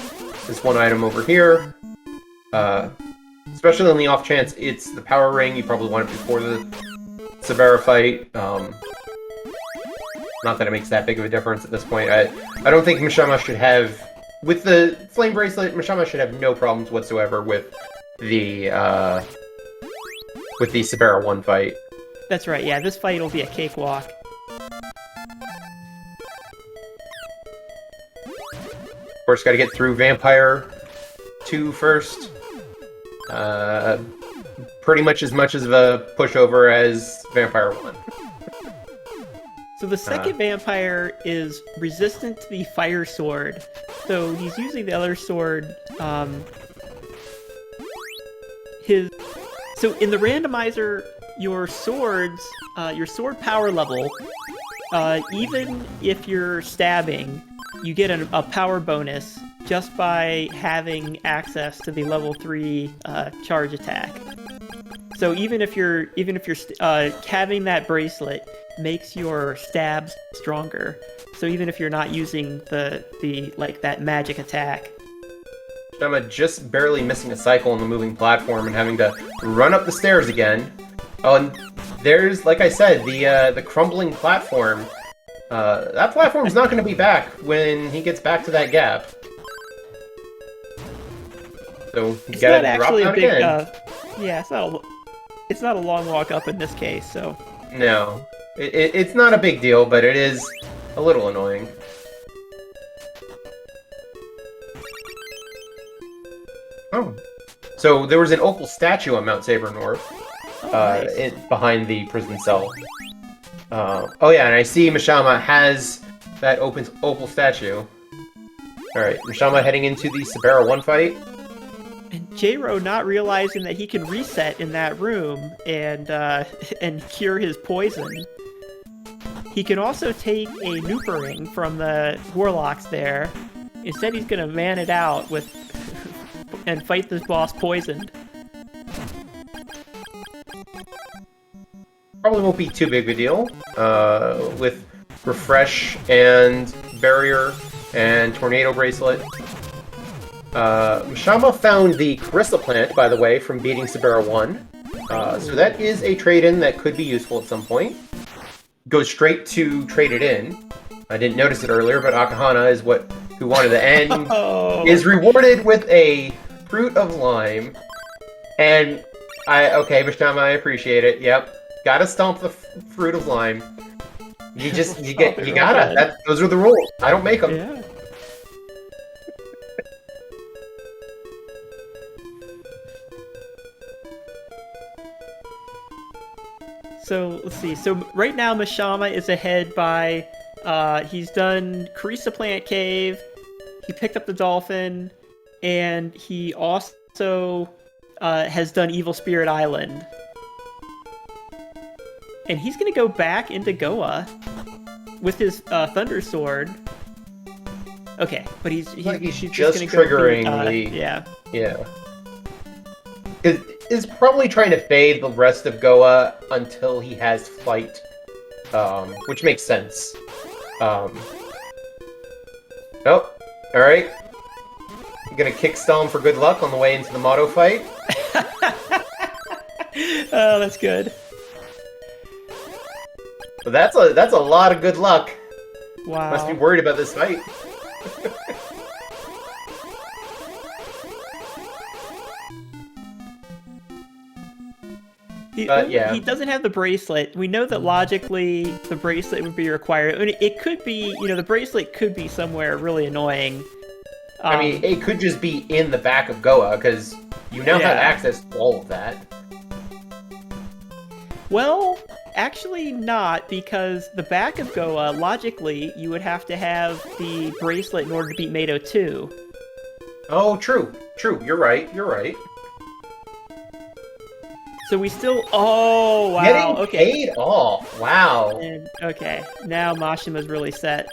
one item over here. Especially on the off chance it's the power ring, you probably want it before the Sabera fight. Not that it makes that big of a difference at this point. I don't think Mashama should have, with the Flame Bracelet, Mashama should have no problems whatsoever with the Sabera 1 fight. That's right, yeah, this fight will be a cakewalk. Of course, gotta get through Vampire 2 first. Pretty much as of a pushover as Vampire 1. So the second vampire is resistant to the fire sword. So he's using the other sword. So in the randomizer, your sword power level, even if you're stabbing, you get a power bonus just by having access to the level 3 charge attack. So even if you're having that bracelet makes your stabs stronger. So even if you're not using the like that magic attack. I'm just barely missing a cycle on the moving platform and having to run up the stairs again. Oh, and there's, like I said, the crumbling platform. That platform's not going to be back when he gets back to that gap. So you gotta drop down again. Yeah, it's not a long walk up in this case. So no, it's not a big deal, but it is a little annoying. Oh, so there was an opal statue on Mount Saber North, nice. Behind the prison cell. Oh yeah, and I see Mashama has that opal statue. All right, Mashama heading into the Sabera 1 fight. And J-Ro not realizing that he can reset in that room and cure his poison. He can also take a Noopering from the warlocks there. Instead, he's gonna man it out with and fight this boss poisoned. Probably won't be too big of a deal. With Refresh and Barrier and Tornado Bracelet. Mashama found the Crystal Plant, by the way, from beating Sabera 1. So that is a trade-in that could be useful at some point. Go straight to trade it in. I didn't notice it earlier, but Akahana is who wanted to end. Is rewarded with a Fruit of Lime. And okay, Mashama, I appreciate it. Yep. Gotta stomp the Fruit of Lime. You gotta. Those are the rules. I don't make them. Yeah. So let's see. So right now Mashama is ahead by he's done Carissa Plant Cave, he picked up the dolphin, and he also has done Evil Spirit Island. And he's gonna go back into Goa with his Thunder Sword. Okay, but he's just triggering yeah. Is probably trying to fade the rest of Goa until he has Flight, which makes sense. Oh, alright. I'm gonna kick Stalm for good luck on the way into the Motto fight. Oh, that's good. So that's a lot of good luck. Wow. Must be worried about this fight. Yeah. He doesn't have the bracelet. We know that logically the bracelet would be required. I mean, it could be, the bracelet could be somewhere really annoying. I mean, it could just be in the back of Goa, because you now have access to all of that. Well, actually not, because the back of Goa, logically, you would have to have the bracelet in order to beat Mato 2. Oh, true. You're right. So we still... Oh, wow. Getting Okay. paid off. Wow. And, okay. Now Mashima's really set.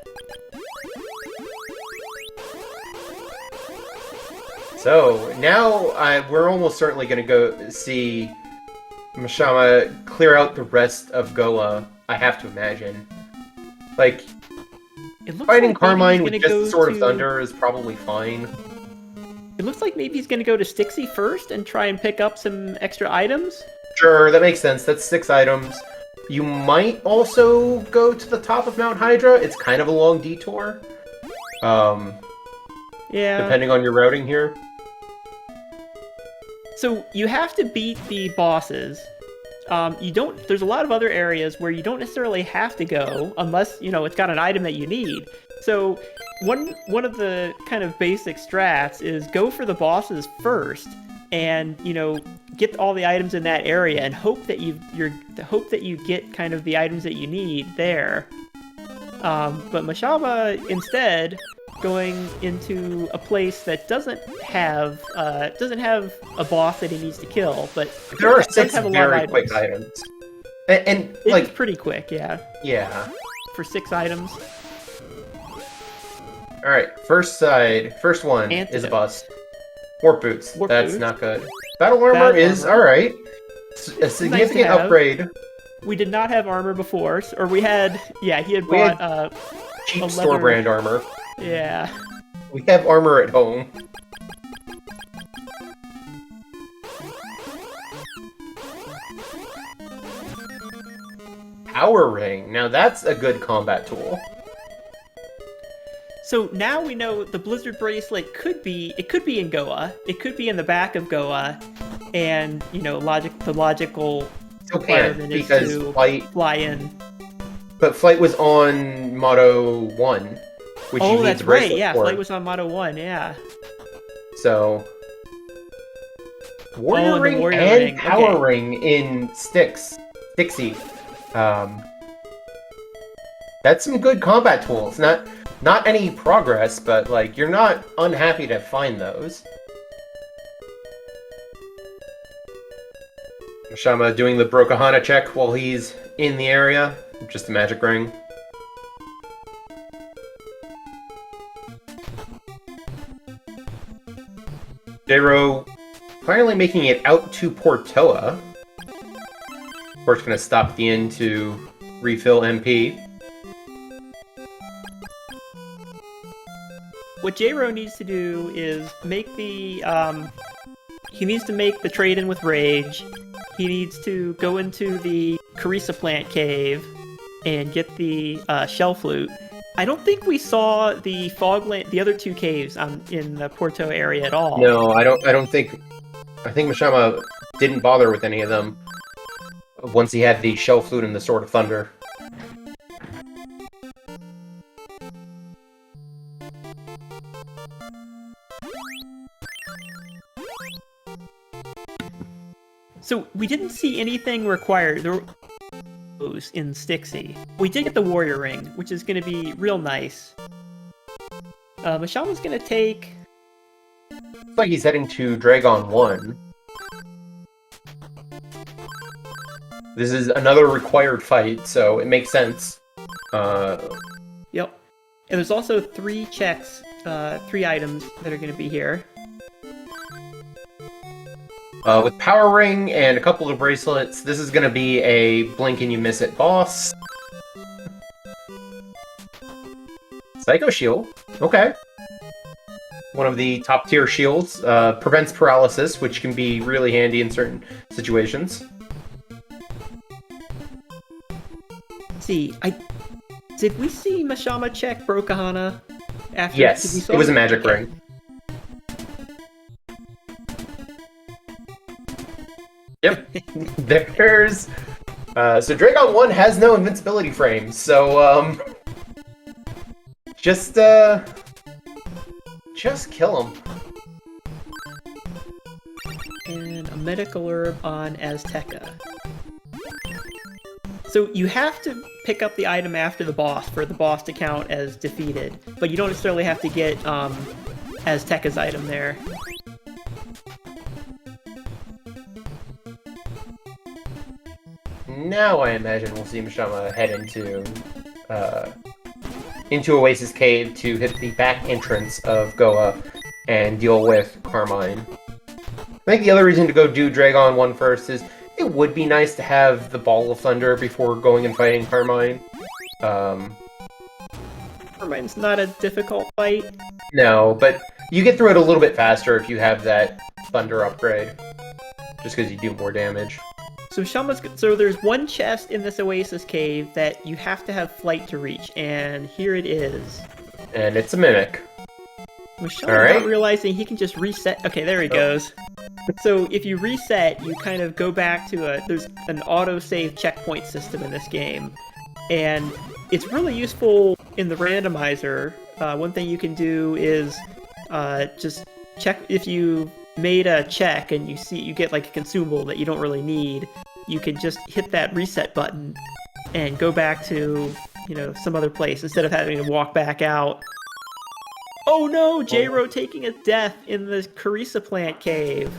So, now we're almost certainly going to go see Mashama clear out the rest of Goa, I have to imagine. Like, fighting like Carmine with just the Sword of Thunder is probably fine. It looks like maybe he's going to go to Stixie first and try and pick up some extra items. Sure, that makes sense. That's 6 items. You might also go to the top of Mount Hydra. It's kind of a long detour. Yeah. Depending on your routing here. So you have to beat the bosses. There's a lot of other areas where you don't necessarily have to go unless, it's got an item that you need. So one of the kind of basic strats is go for the bosses first and, get all the items in that area and hope that you get kind of the items that you need there. But Mashaba instead going into a place that doesn't have a boss that he needs to kill, but there are 6 very quick items. And it's pretty quick, yeah. Yeah. For 6 items. Alright, first one is a bust. Warp boots. That's not good. Battle armor is alright. A significant upgrade. We did not have armor before, or he had bought cheap store brand armor. Yeah. We have armor at home. Power ring. Now that's a good combat tool. So now we know the Blizzard bracelet could be in Goa. It could be in the back of Goa, and the logical requirement is to fly in. But Flight was on Motto 1, which you need that's the bracelet right. Yeah, for. Flight was on Motto 1. Yeah. So Warrior Ring and Power Ring in Stixie. That's some good combat tools. Not any progress, but you're not unhappy to find those. Mashama doing the Brokahana check while he's in the area. Just a magic ring. Jero finally making it out to Portoa. Of course, gonna stop at the inn to refill MP. What Jero needs to do is make the he needs to make the trade-in with Rage. He needs to go into the Carissa plant cave and get the shell flute. I don't think we saw the the other 2 caves in the Porto area at all. No, I don't think. I think Mashama didn't bother with any of them once he had the shell flute and the Sword of Thunder. So we didn't see anything required in Stixie. We did get the Warrior Ring, which is going to be real nice. Mashama's going to take... Looks like he's heading to Dragon 1. This is another required fight, so it makes sense. Yep. And there's also 3 checks, 3 items that are going to be here. With Power Ring and a couple of bracelets, this is going to be a blink and you miss it boss. Psycho Shield. Okay. One of the top tier shields. Prevents paralysis, which can be really handy in certain situations. See, did we see Mashama check Brokahana after? Yes, it was a magic ring. Yep. There's so Dragon 1 has no invincibility frames, so just kill him. And a medical herb on Azteca. So you have to pick up the item after the boss for the boss to count as defeated, but you don't necessarily have to get Azteca's item there. Now I imagine we'll see Mishama head into Oasis Cave to hit the back entrance of Goa and deal with Carmine. I think the other reason to go do Dragon 1 first is it would be nice to have the Ball of Thunder before going and fighting Carmine. Carmine's not a difficult fight. No, but you get through it a little bit faster if you have that Thunder upgrade. Just because you do more damage. So there's one chest in this Oasis Cave that you have to have flight to reach, and here it is. And it's a Mimic. Mishama not realizing he can just reset. Okay, there he goes. So if you reset, you kind of go back to there's an auto-save checkpoint system in this game. And it's really useful in the randomizer. One thing you can do is just check if you made a check and you get like a consumable that you don't really need, you can just hit that reset button and go back to, some other place instead of having to walk back out. Oh no, J-Ro taking a death in the Carissa plant cave.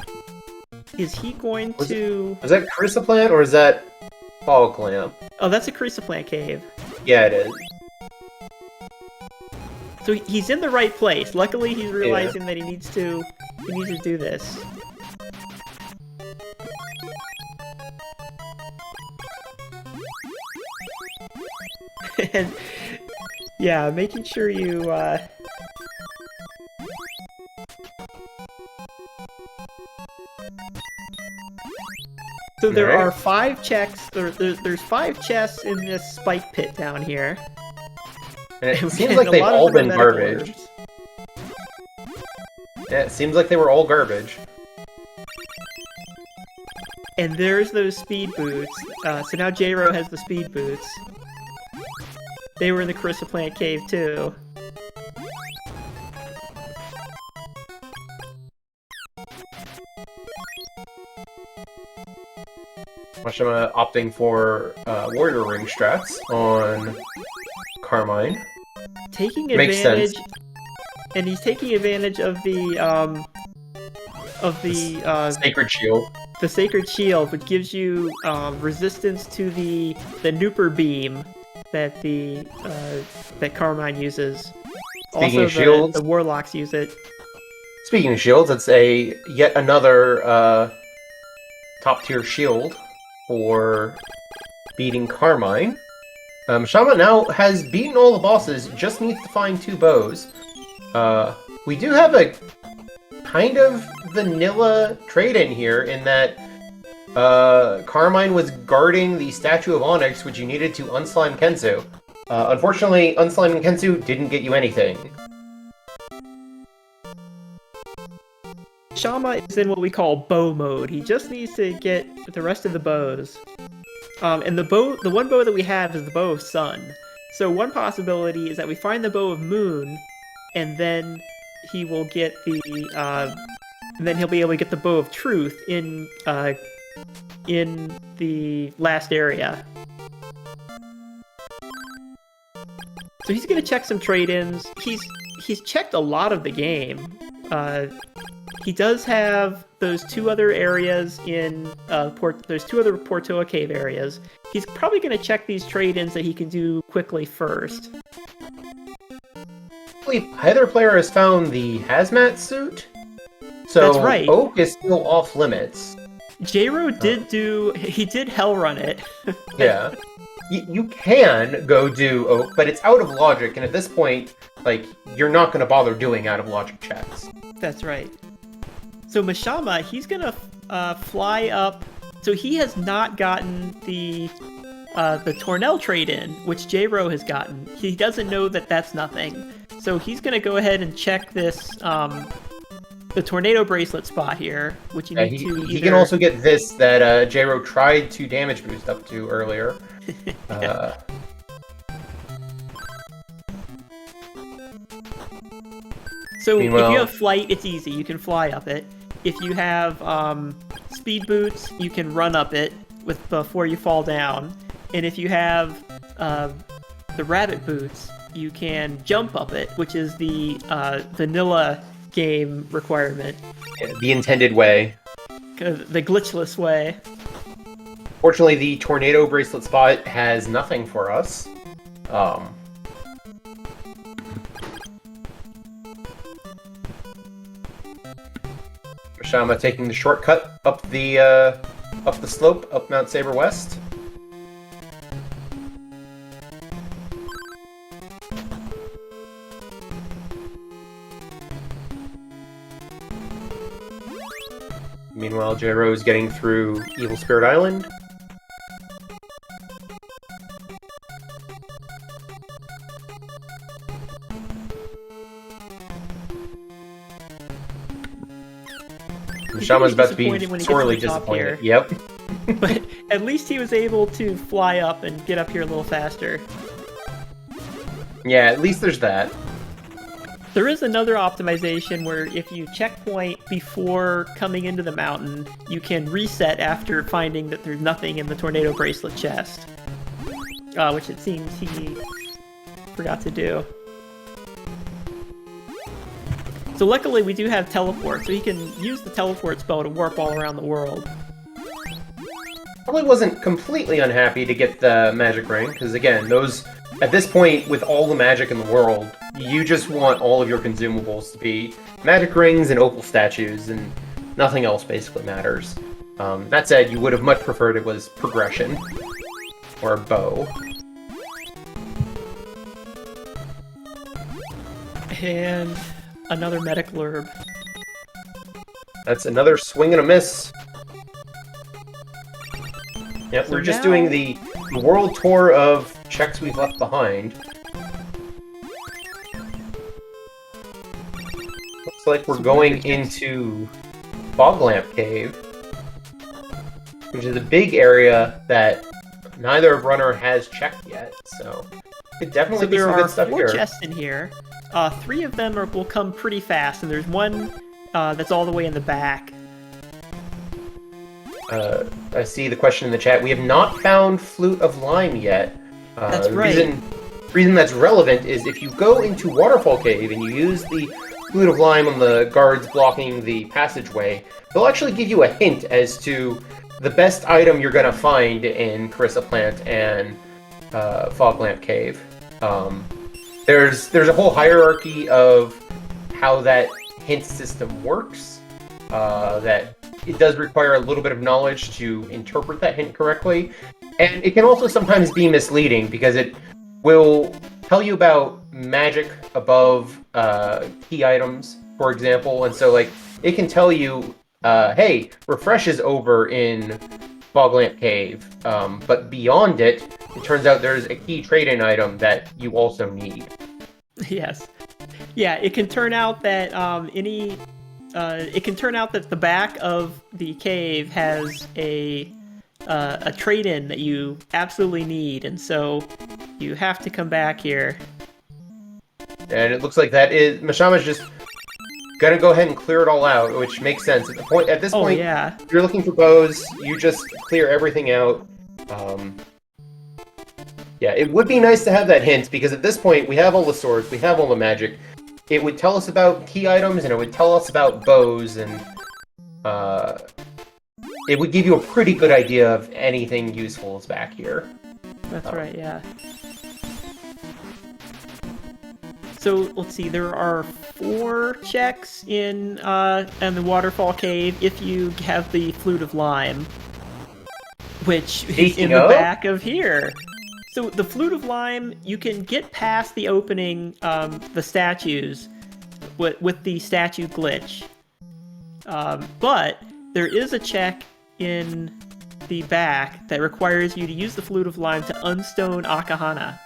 Is he going to... Is that Carissa plant or is that Fog Clamp? Oh, that's a Carissa plant cave. Yeah, it is. So he's in the right place. Luckily, he's realizing that he needs to do this. And yeah, making sure you So there are 5 checks. There's 5 chests in this spike pit down here. And it seems like they've all been garbage. Yeah, it seems like they were all garbage. And there's those speed boots. So now J-Ro has the speed boots. They were in the Carissa Plant Cave too. Mashima opting for Warrior Ring strats on Carmine. Taking Makes advantage, sense. And he's taking advantage of the Sacred Shield. The Sacred Shield, which gives you resistance to the Nooper beam that that Carmine uses. Speaking also, of shields, the Warlocks use it. Speaking of shields, it's yet another top tier shield for beating Carmine. Shama now has beaten all the bosses, just needs to find 2 bows. We do have a kind of vanilla trade-in here in that Carmine was guarding the Statue of Onyx, which you needed to unslime Kensu. Unfortunately, unsliming Kensu didn't get you anything. Shama is in what we call bow mode. He just needs to get the rest of the bows. And the one bow that we have is the bow of Sun. So one possibility is that we find the bow of Moon, and then he will get and then he'll be able to get the bow of Truth in the last area. So he's gonna check some trade-ins. He's checked a lot of the game. He does have those 2 other areas in there's 2 other Portoa Cave areas. He's probably going to check these trade-ins that he can do quickly first. Either player has found the hazmat suit, so that's right. Oak is still off limits. J-Ro he did hell run it. Yeah. You can go do Oak, but it's out of logic, and at this point, you're not going to bother doing out of logic checks. That's right. So Mishama, he's gonna fly up. So he has not gotten the Tornell trade-in, which J-Ro has gotten. He doesn't know that that's nothing. So he's gonna go ahead and check this the tornado bracelet spot here, which you need to either... He can also get this that J-Ro tried to damage boost up to earlier. So if you have flight, it's easy. You can fly up it. If you have speed boots, you can run up it before you fall down. And if you have the rabbit boots, you can jump up it, which is the vanilla game requirement. Yeah, the intended way. The glitchless way. Fortunately, the tornado bracelet spot has nothing for us. Mashama taking the shortcut up the slope, up Mount Saber West. Meanwhile, J-Ro is getting through Evil Spirit Island. Shama's about to be sorely disappointed. Yep. But at least he was able to fly up and get up here a little faster. Yeah, at least there's that. There is another optimization where if you checkpoint before coming into the mountain, you can reset after finding that there's nothing in the tornado bracelet chest. Which it seems he forgot to do. So luckily we do have teleport, so he can use the teleport spell to warp all around the world. Probably wasn't completely unhappy to get the magic ring, because again, those, at this point, with all the magic in the world, you just want all of your consumables to be magic rings and opal statues, and nothing else basically matters. That said, you would have much preferred it was progression, or a bow. And another medical herb. That's another swing and a miss. Yep, so we're just doing the world tour of checks we've left behind. Looks like we're going into Fog Lamp Cave, which is a big area that neither runner has checked yet, so could definitely be some good stuff here. There are 4 chests in here. 3 of them will come pretty fast, and there's one that's all the way in the back. I see the question in the chat. We have not found Flute of Lime yet. That's right. The reason that's relevant is if you go into Waterfall Cave and you use the Flute of Lime on the guards blocking the passageway, they'll actually give you a hint as to the best item you're going to find in Carissa Plant and Fog Lamp Cave. There's a whole hierarchy of how that hint system works, that it does require a little bit of knowledge to interpret that hint correctly, and it can also sometimes be misleading because it will tell you about magic above key items, for example, and so like it can tell you, hey, refresh is over in Fog Lamp Cave, but beyond it, it turns out there's a key trade-in item that you also need. Yes. Yeah, it can turn out that it can turn out that the back of the cave has a trade-in that you absolutely need, and so you have to come back here. And it looks like that is Mashama's just gonna go ahead and clear it all out, which makes sense. At this point, yeah. If you're looking for bows, you just clear everything out. Yeah, it would be nice to have that hint, because at this point, we have all the swords, we have all the magic. It would tell us about key items, and it would tell us about bows, and it would give you a pretty good idea of anything useful is back here. That's right, yeah. So, let's see, there are 4 checks in the Waterfall Cave if you have the Flute of Lime, which is in the back of here. So the Flute of Lime, you can get past the opening, the statues, with the statue glitch. But there is a check in the back that requires you to use the Flute of Lime to unstone Akahana.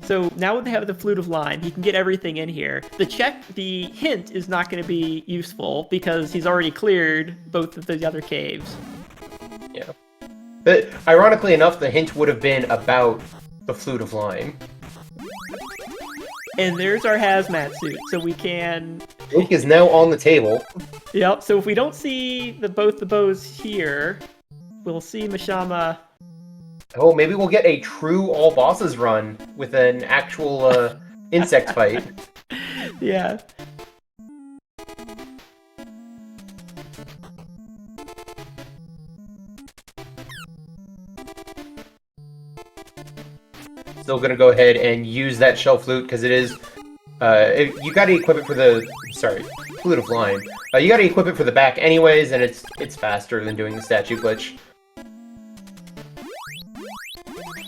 So now they have the Flute of Lime. He can get everything in here. The hint is not going to be useful because he's already cleared both of the other caves. Yeah. But ironically enough, the hint would have been about the Flute of Lime. And there's our hazmat suit, so we can... Oak is now on the table. Yep, so if we don't see both the bows here, we'll see Mashama... Oh, maybe we'll get a true all bosses run with an actual insect fight. Yeah. Still gonna go ahead and use that shell flute because it is. You gotta equip it for the. Sorry, Flute of Lime. You gotta equip it for the back anyways, and it's faster than doing the statue glitch.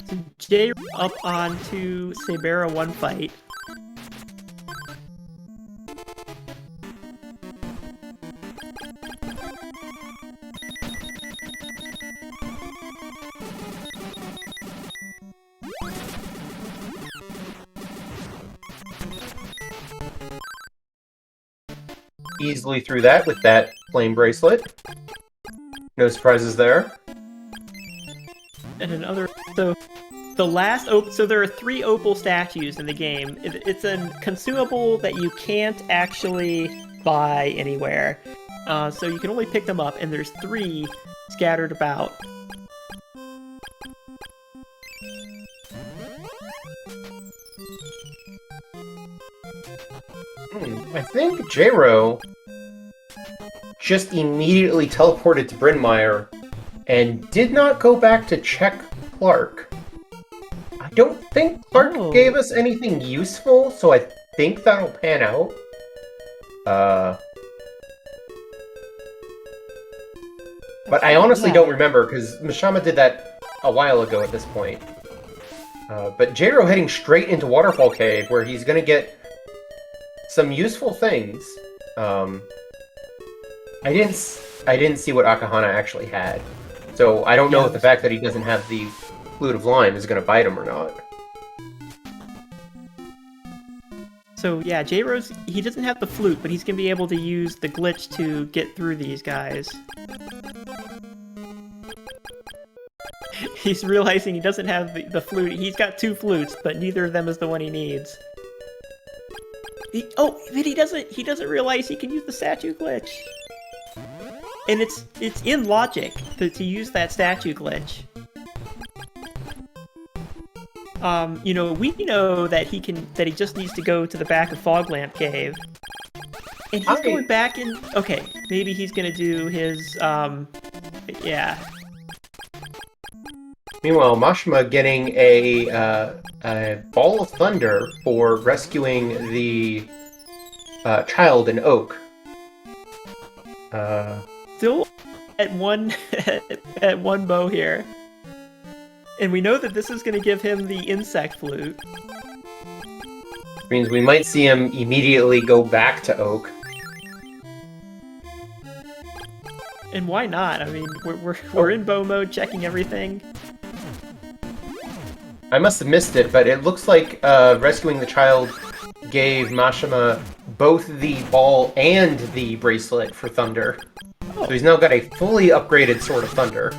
So Jay up onto Sabera one fight. Easily through that with that flame bracelet. No surprises there. And another... So, the last... So there are 3 opal statues in the game. It's a consumable that you can't actually buy anywhere. So you can only pick them up, and there's 3 scattered about. I think Jro just immediately teleported to Bryn Mawr and did not go back to check Clark. I don't think Clark gave us anything useful, so I think that'll pan out. But I honestly don't remember, because Mashama did that a while ago at this point. But Jro heading straight into Waterfall Cave, where he's gonna get some useful things. I didn't see what Akahana actually had, so I don't know if the fact that he doesn't have the Flute of Lime is going to bite him or not. So yeah, J-Rose, he doesn't have the flute, but he's going to be able to use the glitch to get through these guys. He's realizing he doesn't have the flute. He's got 2 flutes, but neither of them is the one he needs. But he doesn't realize he can use the statue glitch. And it's in logic to use that statue glitch. We know that he just needs to go to the back of Foglamp Cave. And he's going back in... Okay, maybe he's gonna do his, yeah. Meanwhile, Mashima getting a ball of thunder for rescuing the child in Oak. Still at one bow here. And we know that this is going to give him the insect flute. Which means we might see him immediately go back to Oak. And why not? I mean, we're in bow mode, checking everything. I must have missed it, but it looks like rescuing the child gave Mashima both the ball and the bracelet for Thunder. Oh. So he's now got a fully upgraded Sword of Thunder.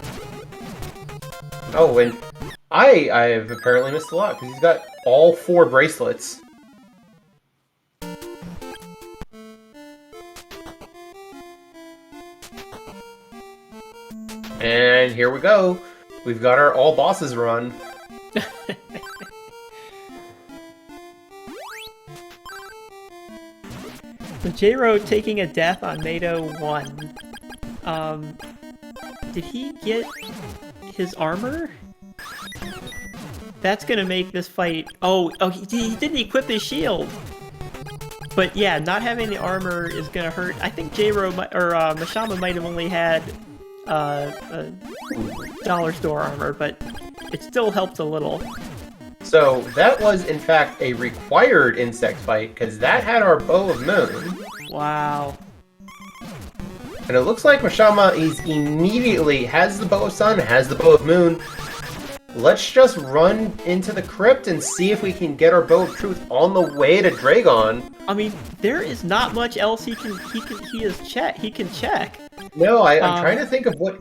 Oh, and I've apparently missed a lot, because he's got all 4 bracelets. And here we go. We've got our all bosses run. So J-Ro taking a death on Mado 1. Did he get his armor? That's gonna make this fight... Oh, he didn't equip his shield! But yeah, not having the armor is gonna hurt. I think J-Ro or Mashama might have only had dollar store armor, but it still helped a little. So that was in fact a required insect fight, because that had our Bow of Moon. Wow. And it looks like Mashama is immediately has the Bow of Sun, has the Bow of Moon. let's just run into the crypt and see if we can get our Bow of Truth on the way to Dragon. I mean, there is not much else he can check. No, I'm trying to think of what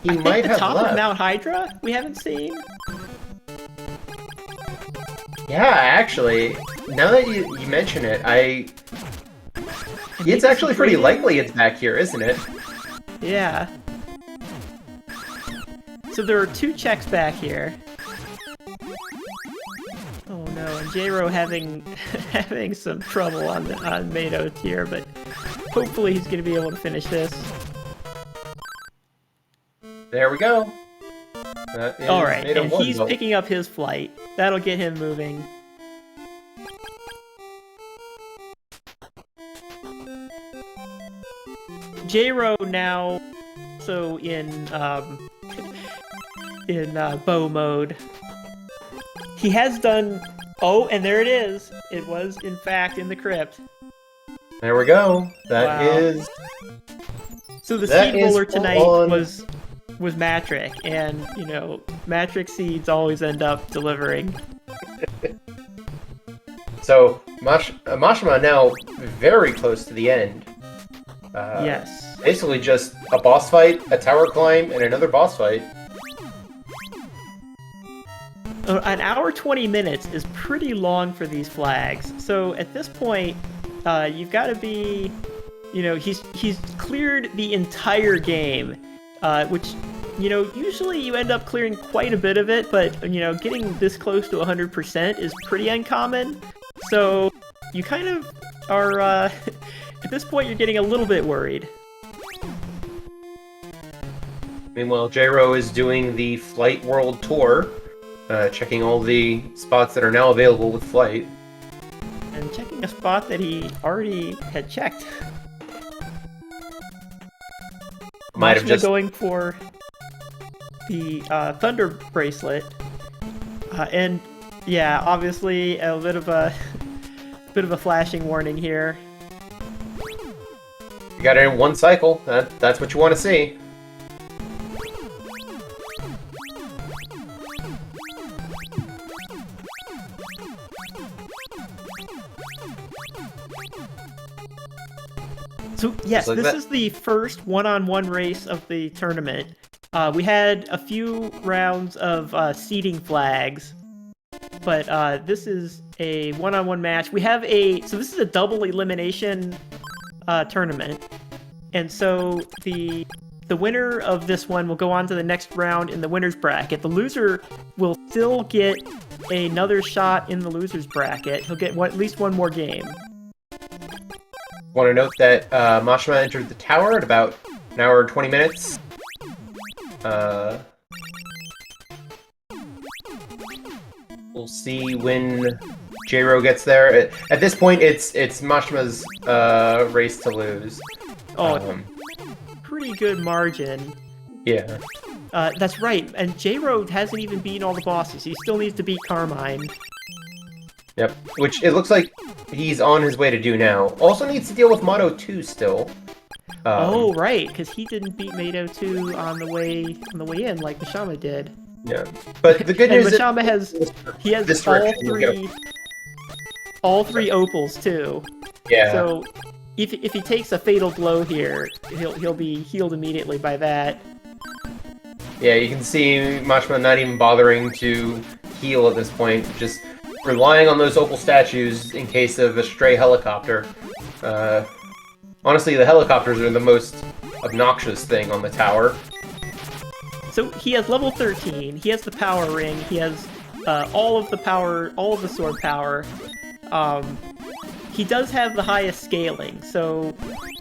he might have left. The top of Mount Hydra we haven't seen. Yeah, actually, now that you mention it, it's actually pretty likely it's back here, isn't it? Yeah. So there are 2 checks back here. Oh no, and J-Ro having some trouble on Mato tier, but hopefully he's going to be able to finish this. There we go. Alright, and he's picking up his flight. That'll get him moving. J-Ro now also in bow mode. He has done... Oh, and there it is! It was, in fact, in the crypt. There we go. That is... So the seed roller tonight was Matrick, and, you know, Matrick seeds always end up delivering. So, Mashima now very close to the end. Yes. Basically just a boss fight, a tower climb, and another boss fight. An hour 20 minutes is pretty long for these flags. So at this point, you've got to be, you know, he's cleared the entire game, which, you know, usually you end up clearing quite a bit of it, but, you know, getting this close to 100% is pretty uncommon. So you kind of are, at this point, you're getting a little bit worried. Meanwhile, J-Ro is doing the Flight World Tour, checking all the spots that are now available with Flight. And checking a spot that he already had checked. Might have just going for the Thunder Bracelet. And yeah, obviously a bit of a flashing warning here. You got it in one cycle. That's what you want to see. So yes, this is the first one-on-one race of the tournament. We had a few rounds of seeding flags, but this is a one-on-one match. We have so this is a double elimination tournament, and so the winner of this one will go on to the next round in the winner's bracket. The loser will still get another shot in the loser's bracket. He'll get at least one more game. Want to note that Mashima entered the tower at about an hour and 20 minutes. We'll see when J-Ro gets there. At this point, it's Mashima's race to lose. Pretty good margin. Yeah. That's right, and J-Ro hasn't even beaten all the bosses. He still needs to beat Carmine. Yep, which it looks like he's on his way to do now. Also needs to deal with Mato 2 still. Oh, right, because he didn't beat Mato 2 on the way in like Mashima did. Yeah, but the good news is Mashima has all three opals too. Yeah. So if he takes a fatal blow here, he'll be healed immediately by that. Yeah, you can see Mashima not even bothering to heal at this point, just relying on those opal statues in case of a stray helicopter. Honestly, the helicopters are the most obnoxious thing on the tower. So he has level 13, he has the power ring, he has all of the power, all of the sword power. He does have the highest scaling, so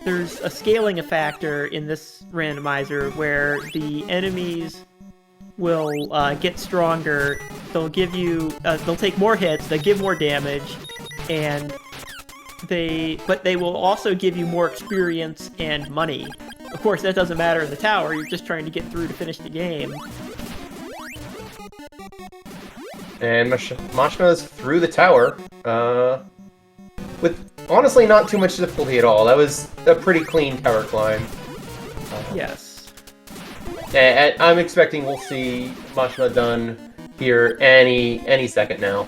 there's a scaling factor in this randomizer where the enemies will get stronger. They'll give you, they'll take more hits, they give more damage, and but they will also give you more experience and money. Of course, that doesn't matter in the tower. You're just trying to get through to finish the game. And Mashima's through the tower, with honestly not too much difficulty at all. That was a pretty clean tower climb. Yes. And I'm expecting we'll see Mashima done here any second now.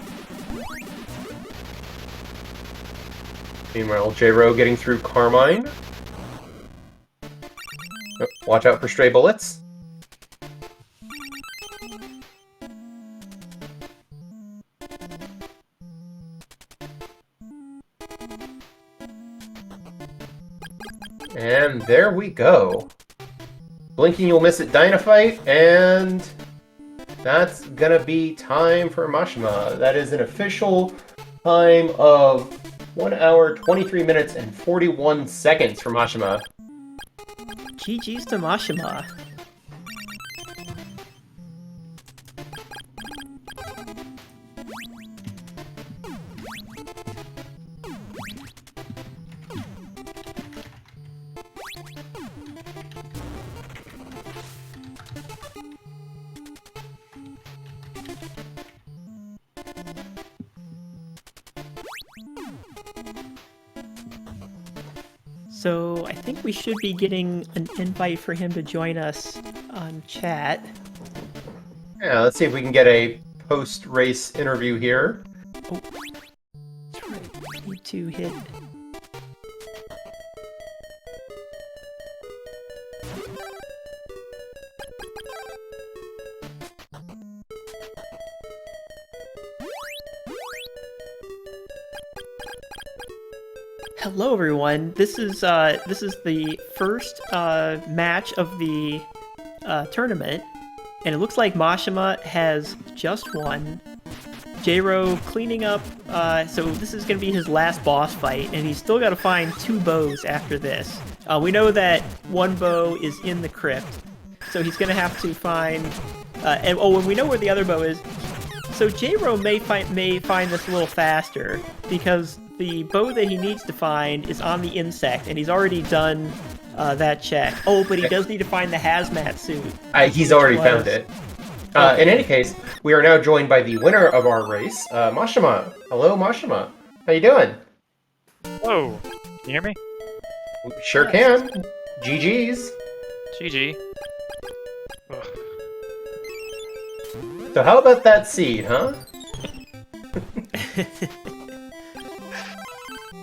Meanwhile, J-Row getting through Carmine. Oh, watch out for stray bullets. And there we go. Blinking you'll miss it Dynafite, and that's gonna be time for Mashima. That is an official time of 1 hour, 23 minutes, and 41 seconds for Mashima. GG's to Mashima. So I think we should be getting an invite for him to join us on chat. Yeah, let's see if we can get a post-race interview here. Oh, that's right. Need to hit. Hello everyone. This is the first match of the tournament, and it looks like Mashima has just won. J-Row cleaning up, so this is going to be his last boss fight, and he's still got to find 2 bows after this. We know that 1 bow is in the crypt, so he's going to have to find, and we know where the other bow is. So J-Row may find this a little faster, because the bow that he needs to find is on the insect, and he's already done that check. Oh, but he does need to find the hazmat suit. He's already found it. In any case, we are now joined by the winner of our race, Mashima. Hello, Mashima. How you doing? Hello. Can you hear me? We sure can. GG's. GG. Ugh. So how about that seed, huh?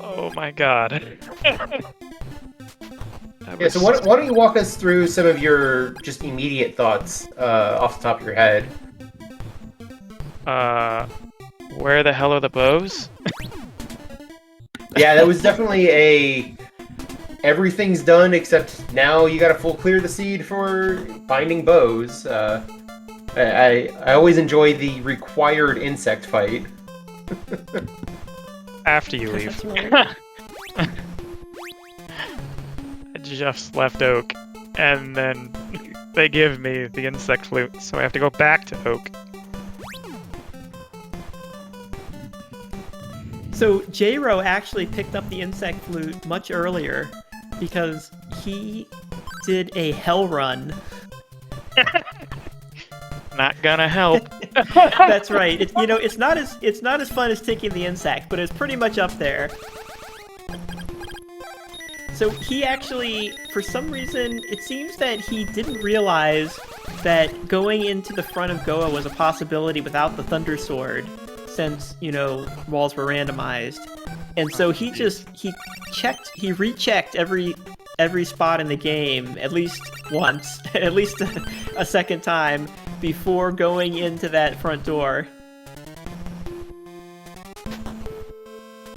Oh my god. Yeah, so why don't you walk us through some of your just immediate thoughts off the top of your head? Where the hell are the bows? Yeah, that was definitely a... Everything's done except now you gotta full clear the seed for finding bows. I always enjoy the required insect fight. After you leave. Right. I just left Oak, and then they give me the insect flute, so I have to go back to Oak. So J-Row actually picked up the insect flute much earlier because he did a hell run. Not gonna help. That's right. It's not as fun as taking the insect, but it's pretty much up there. So he actually, for some reason, it seems that he didn't realize that going into the front of Goa was a possibility without the Thunder Sword, since, walls were randomized. And so he rechecked every spot in the game at least once, at least a second time, before going into that front door.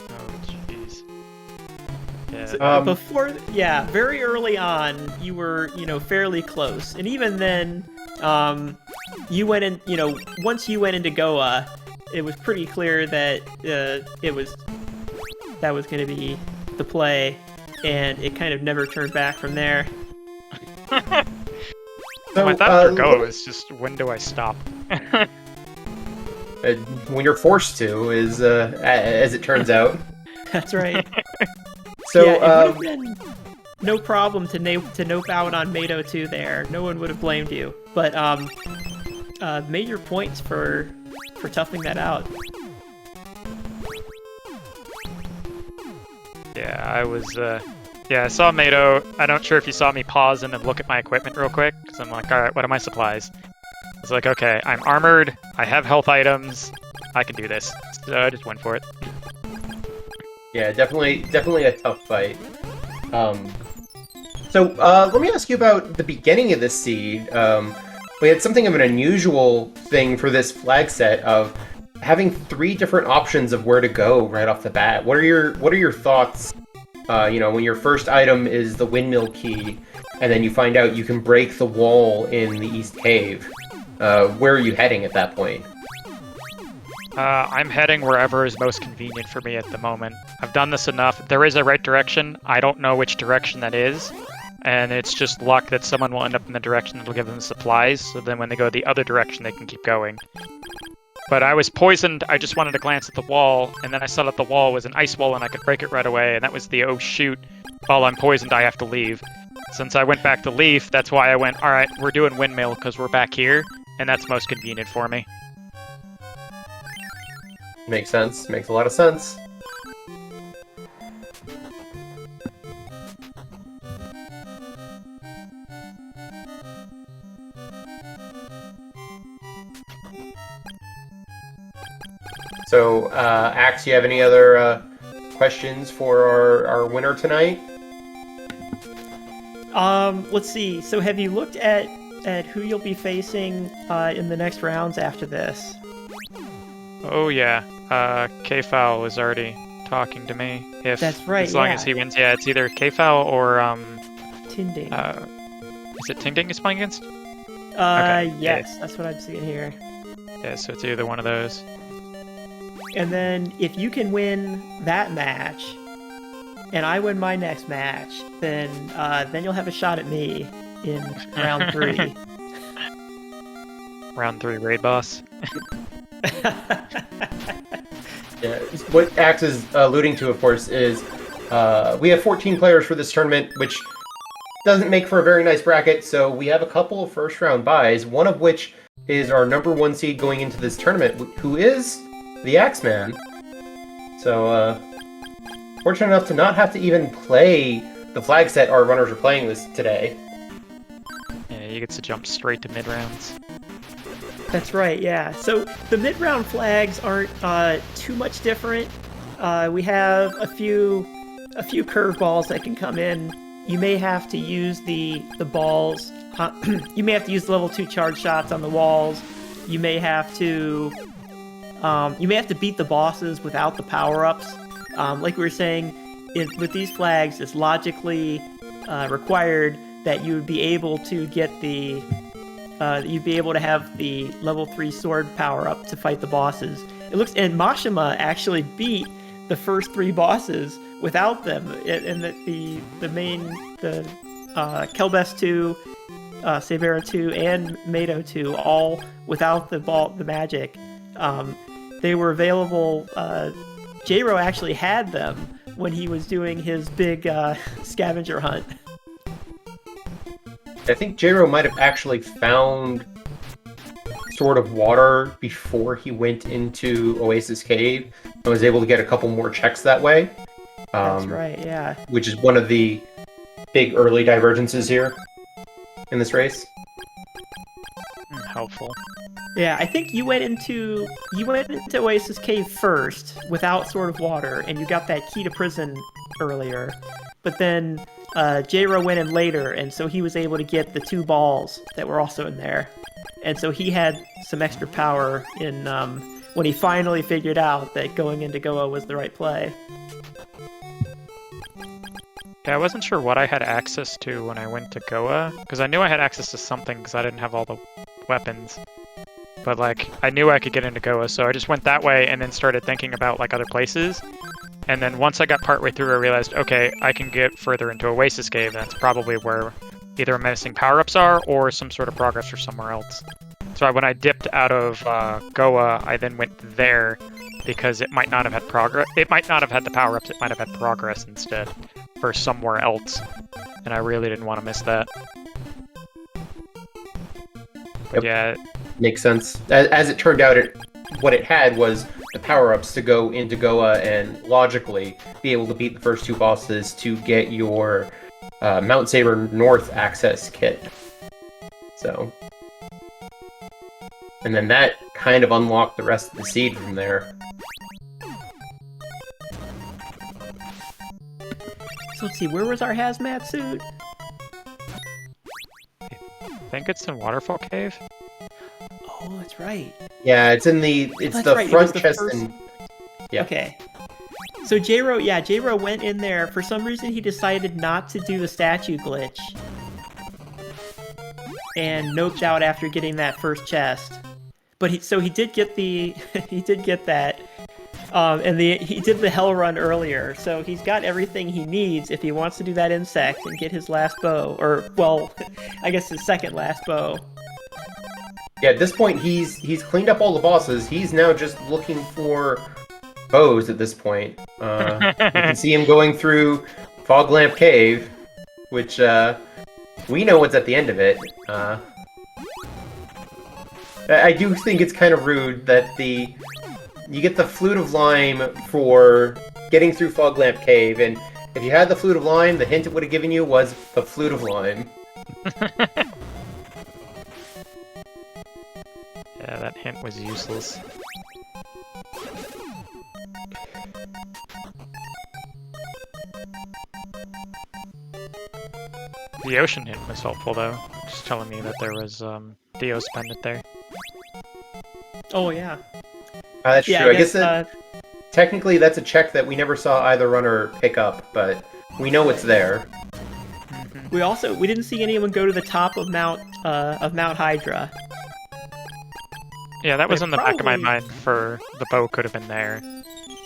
Oh, jeez. Yeah. So, very early on, you were, fairly close. And even then, you went in, once you went into Goa, it was pretty clear that that was going to be the play, and it kind of never turned back from there. So my thought for Goa is just, when do I stop? When you're forced to, is as it turns out. That's right. So, yeah, it would have been no problem to nope out on Mato 2 there. No one would have blamed you. But major points for toughing that out. Yeah, I was, yeah, I saw Mato. I'm not sure if you saw me pause and then look at my equipment real quick, because I'm like, alright, what are my supplies? was like, okay, I'm armored, I have health items, I can do this. So I just went for it. Yeah, definitely a tough fight. So let me ask you about the beginning of this seed. We had something of an unusual thing for this flag set of having 3 different options of where to go right off the bat. What are your thoughts? When your first item is the windmill key, and then you find out you can break the wall in the East Cave. Where are you heading at that point? I'm heading wherever is most convenient for me at the moment. I've done this enough. There is a right direction. I don't know which direction that is. And it's just luck that someone will end up in the direction that'll give them supplies, so then when they go the other direction, they can keep going. But I was poisoned, I just wanted to glance at the wall, and then I saw that the wall was an ice wall and I could break it right away, and that was the oh shoot, while I'm poisoned I have to leave. Since I went back to Leaf, that's why I went, alright, we're doing windmill because we're back here, and that's most convenient for me. Makes sense, makes a lot of sense. So, Axe, you have any other questions for our winner tonight? Let's see. So have you looked at who you'll be facing in the next rounds after this? Oh yeah, K-Fowl is already talking to me. That's right, As long yeah. as he wins, yeah, it's either K-Fowl or, Tinding. is it Ting Ding he's playing against? Yes, that's what I'm seeing here. Yeah, so it's either one of those. And then if you can win that match, and I win my next match, then you'll have a shot at me in round 3. Round 3 raid boss. Yeah, what Axe is alluding to, of course, is we have 14 players for this tournament, which doesn't make for a very nice bracket, so we have a couple of first-round buys, one of which is our number 1 seed going into this tournament, who is the Axeman. So, fortunate enough to not have to even play the flag set our runners are playing this today. Yeah, you get to jump straight to mid-rounds. That's right, yeah. So the mid-round flags aren't too much different. We have a few curveballs that can come in. You may have to use the balls. You may have to use the level 2 charge shots on the walls. You may have to beat the bosses without the power-ups. Like we were saying, with these flags, it's logically required that you would be able to get you'd be able to have the level 3 sword power-up to fight the bosses. And Mashima actually beat the first 3 bosses without them, and the Kelbest 2, Sabera 2, and Mado 2, all without the magic. They were available. Jro actually had them when he was doing his big scavenger hunt. I think Jro might have actually found Sword of Water before he went into Oasis Cave and was able to get a couple more checks that way. That's right, yeah. Which is one of the big early divergences here in this race. Helpful. Yeah, I think you went into Oasis Cave first without Sword of Water, and you got that key to prison earlier. But then Jro went in later, and so he was able to get the 2 balls that were also in there. And so he had some extra power in when he finally figured out that going into Goa was the right play. Yeah, I wasn't sure what I had access to when I went to Goa, because I knew I had access to something because I didn't have all the weapons. But, like, I knew I could get into Goa, so I just went that way and then started thinking about, like, other places. And then once I got partway through, I realized, okay, I can get further into Oasis Cave, and that's probably where either menacing power-ups are or some sort of progress or somewhere else. So when I dipped out of Goa, I then went there because it might not have had progress. It might not have had the power-ups, it might have had progress instead for somewhere else. And I really didn't want to miss that. But yeah. Makes sense. As it turned out, what it had was the power-ups to go into Goa and logically be able to beat the first 2 bosses to get your Mount Saber North access kit. So, And then that kind of unlocked the rest of the seed from there. So let's see, where was our hazmat suit? I think it's in Waterfall Cave. Oh, that's right. Yeah, it's in the That's the right, it front was the chest first- and yeah. Okay. So J-Ro went in there. For some reason, he decided not to do the statue glitch. And noped out after getting that first chest. But he did get the, he did get that. And he did the hell run earlier. So he's got everything he needs if he wants to do that insect and get his last bow. Or, well, I guess his second last bow. Yeah, at this point, he's cleaned up all the bosses. He's now just looking for bows at this point. You can see him going through Fog Lamp Cave, which we know what's at the end of it. I do think it's kind of rude that you get the Flute of Lime for getting through Fog Lamp Cave, and if you had the Flute of Lime, the hint it would have given you was the Flute of Lime. Yeah, that hint was useless. The ocean hint was helpful though, just telling me that there was Theo's pendant there. Oh, yeah. That's Yeah, true. I guess that, uh, technically that's a check that we never saw either runner pick up, but we know it's there. we didn't see anyone go to the top of Mount Hydra. Yeah, that was It in the back of my probably- mind for the bow could have been there.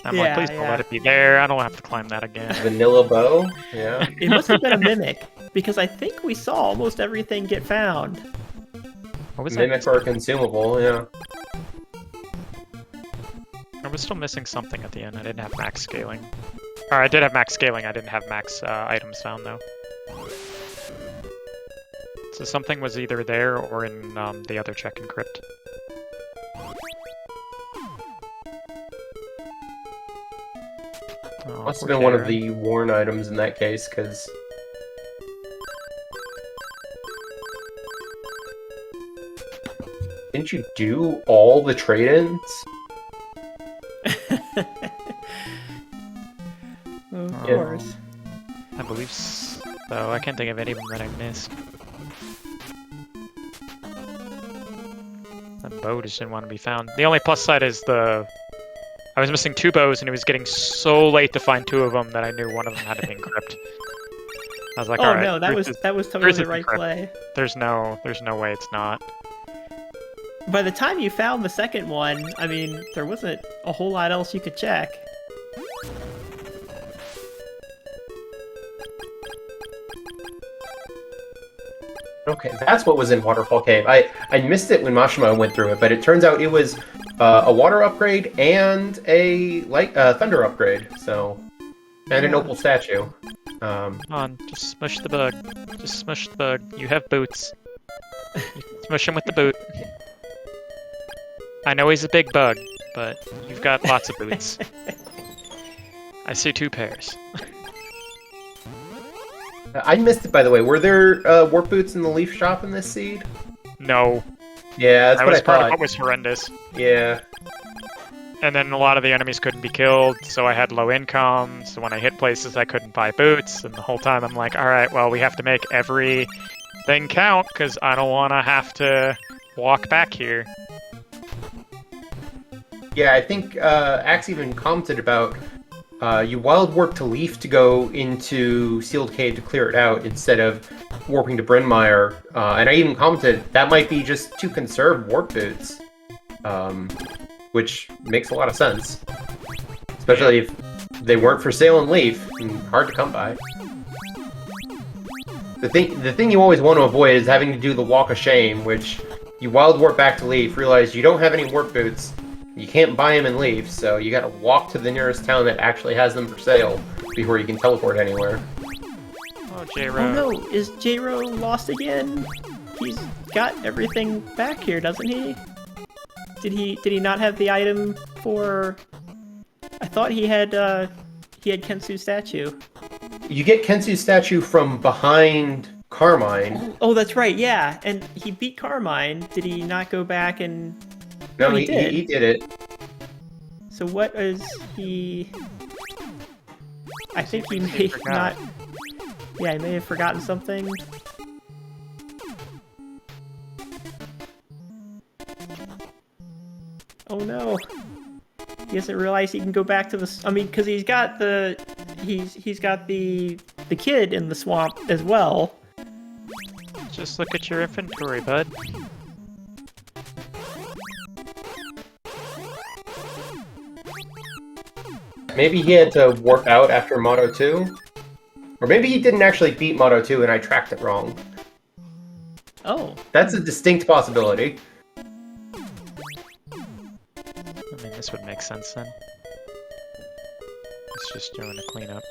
I'm Yeah, like, please don't yeah. let it be there. I don't have to climb that again. Vanilla bow? Yeah. It must have been a mimic, because I think we saw almost everything get found. What was I Mimics are consumable, yeah. I was still missing something at the end. I didn't have max scaling. Or I did have max scaling. I didn't have max items found though. So something was either there or in the other check-in crypt. Oh, Must have poor been one of Jaren. the worn items in that case, because... Didn't you do all the trade-ins? Of Yeah. course. I believe so. I can't think of any of them that I missed. That bow just didn't want to be found. The only plus side is I was missing 2 bows, and it was getting so late to find 2 of them that I knew one of them had to be encrypt. I was like, Oh alright, no, that was totally is the right encrypt. play. there's no way it's not. By the time you found the second one, I mean, there wasn't a whole lot else you could check. Okay, that's what was in Waterfall Cave. I missed it when Mashima went through it, but it turns out it was a water upgrade and a thunder upgrade, so... And an Yeah. opal statue. Come on, just smush the bug. Just smush the bug. You have boots. You can smush him with the boot. I know he's a big bug, but you've got lots of boots. I see 2 pairs. I missed it, by the way. Were there warp boots in the leaf shop in this seed? No, Yeah, that's that what was I part of thought. what was horrendous. Yeah. And then a lot of the enemies couldn't be killed, so I had low income, so when I hit places I couldn't buy boots, and the whole time I'm like, alright, well we have to make every thing count, because I don't want to have to walk back here. Yeah, I think Axe even commented about you wild warp to Leaf to go into Sealed Cave to clear it out instead of warping to Bryn Mawr. And I even commented that might be just to conserve warp boots. Which makes a lot of sense. Especially if they weren't for sale in Leaf and hard to come by. The thing you always want to avoid is having to do the Walk of Shame, which you wild warp back to Leaf, realize you don't have any warp boots, you can't buy them in Leaf, so you gotta walk to the nearest town that actually has them for sale before you can teleport anywhere. Oh, J-Ro. Oh no, is J-Ro lost again? He's got everything back here, doesn't he? Did he not have the item for... I thought he had Kensu's statue. You get Kensu's statue from behind Carmine. Oh, that's right. Yeah, and he beat Carmine. Did he not go back and? No, Oh, he did it. So what is he? I think he may forgot. not. Yeah, he may have forgotten something. Oh no! He doesn't realize he can go back to the. I mean, because he's got the kid in the swamp as well. Just look at your inventory, bud. Maybe he had to warp out after Moto 2? Or maybe he didn't actually beat Moto 2 and I tracked it wrong. Oh. That's a distinct possibility. I mean, this would make sense then. He's just doing a cleanup.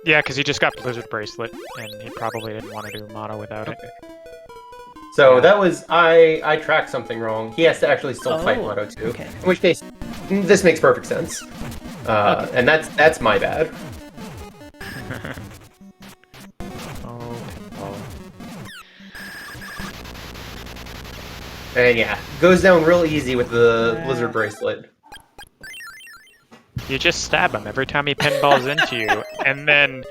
Yeah, because he just got Blizzard Bracelet, and he probably didn't want to do Mono without it. So that was... I tracked something wrong. He has to actually still fight Moto 2. Okay. In which case, this makes perfect sense. Okay. And that's my bad. And yeah, goes down real easy with the Blizzard Bracelet. You just stab him every time he pinballs into you, and then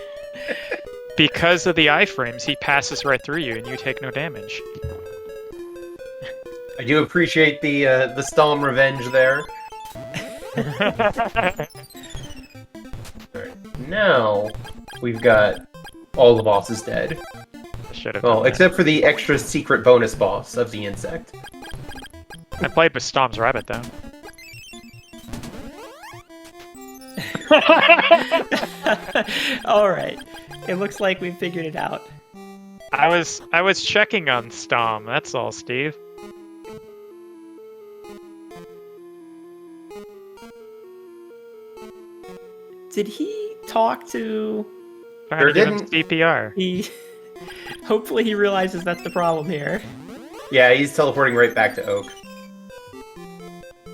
because of the iframes, he passes right through you, and you take no damage. I do appreciate the Stalm revenge there. Alright, now we've got all the bosses dead. Well, except for the extra secret bonus boss of the insect. I played with Stomp's rabbit though. All right. It looks like we've figured it out. I was checking on Stom. That's all, Steve. Did he talk to? Trying to give him CPR. He. Hopefully, he realizes that's the problem here. Yeah, he's teleporting right back to Oak.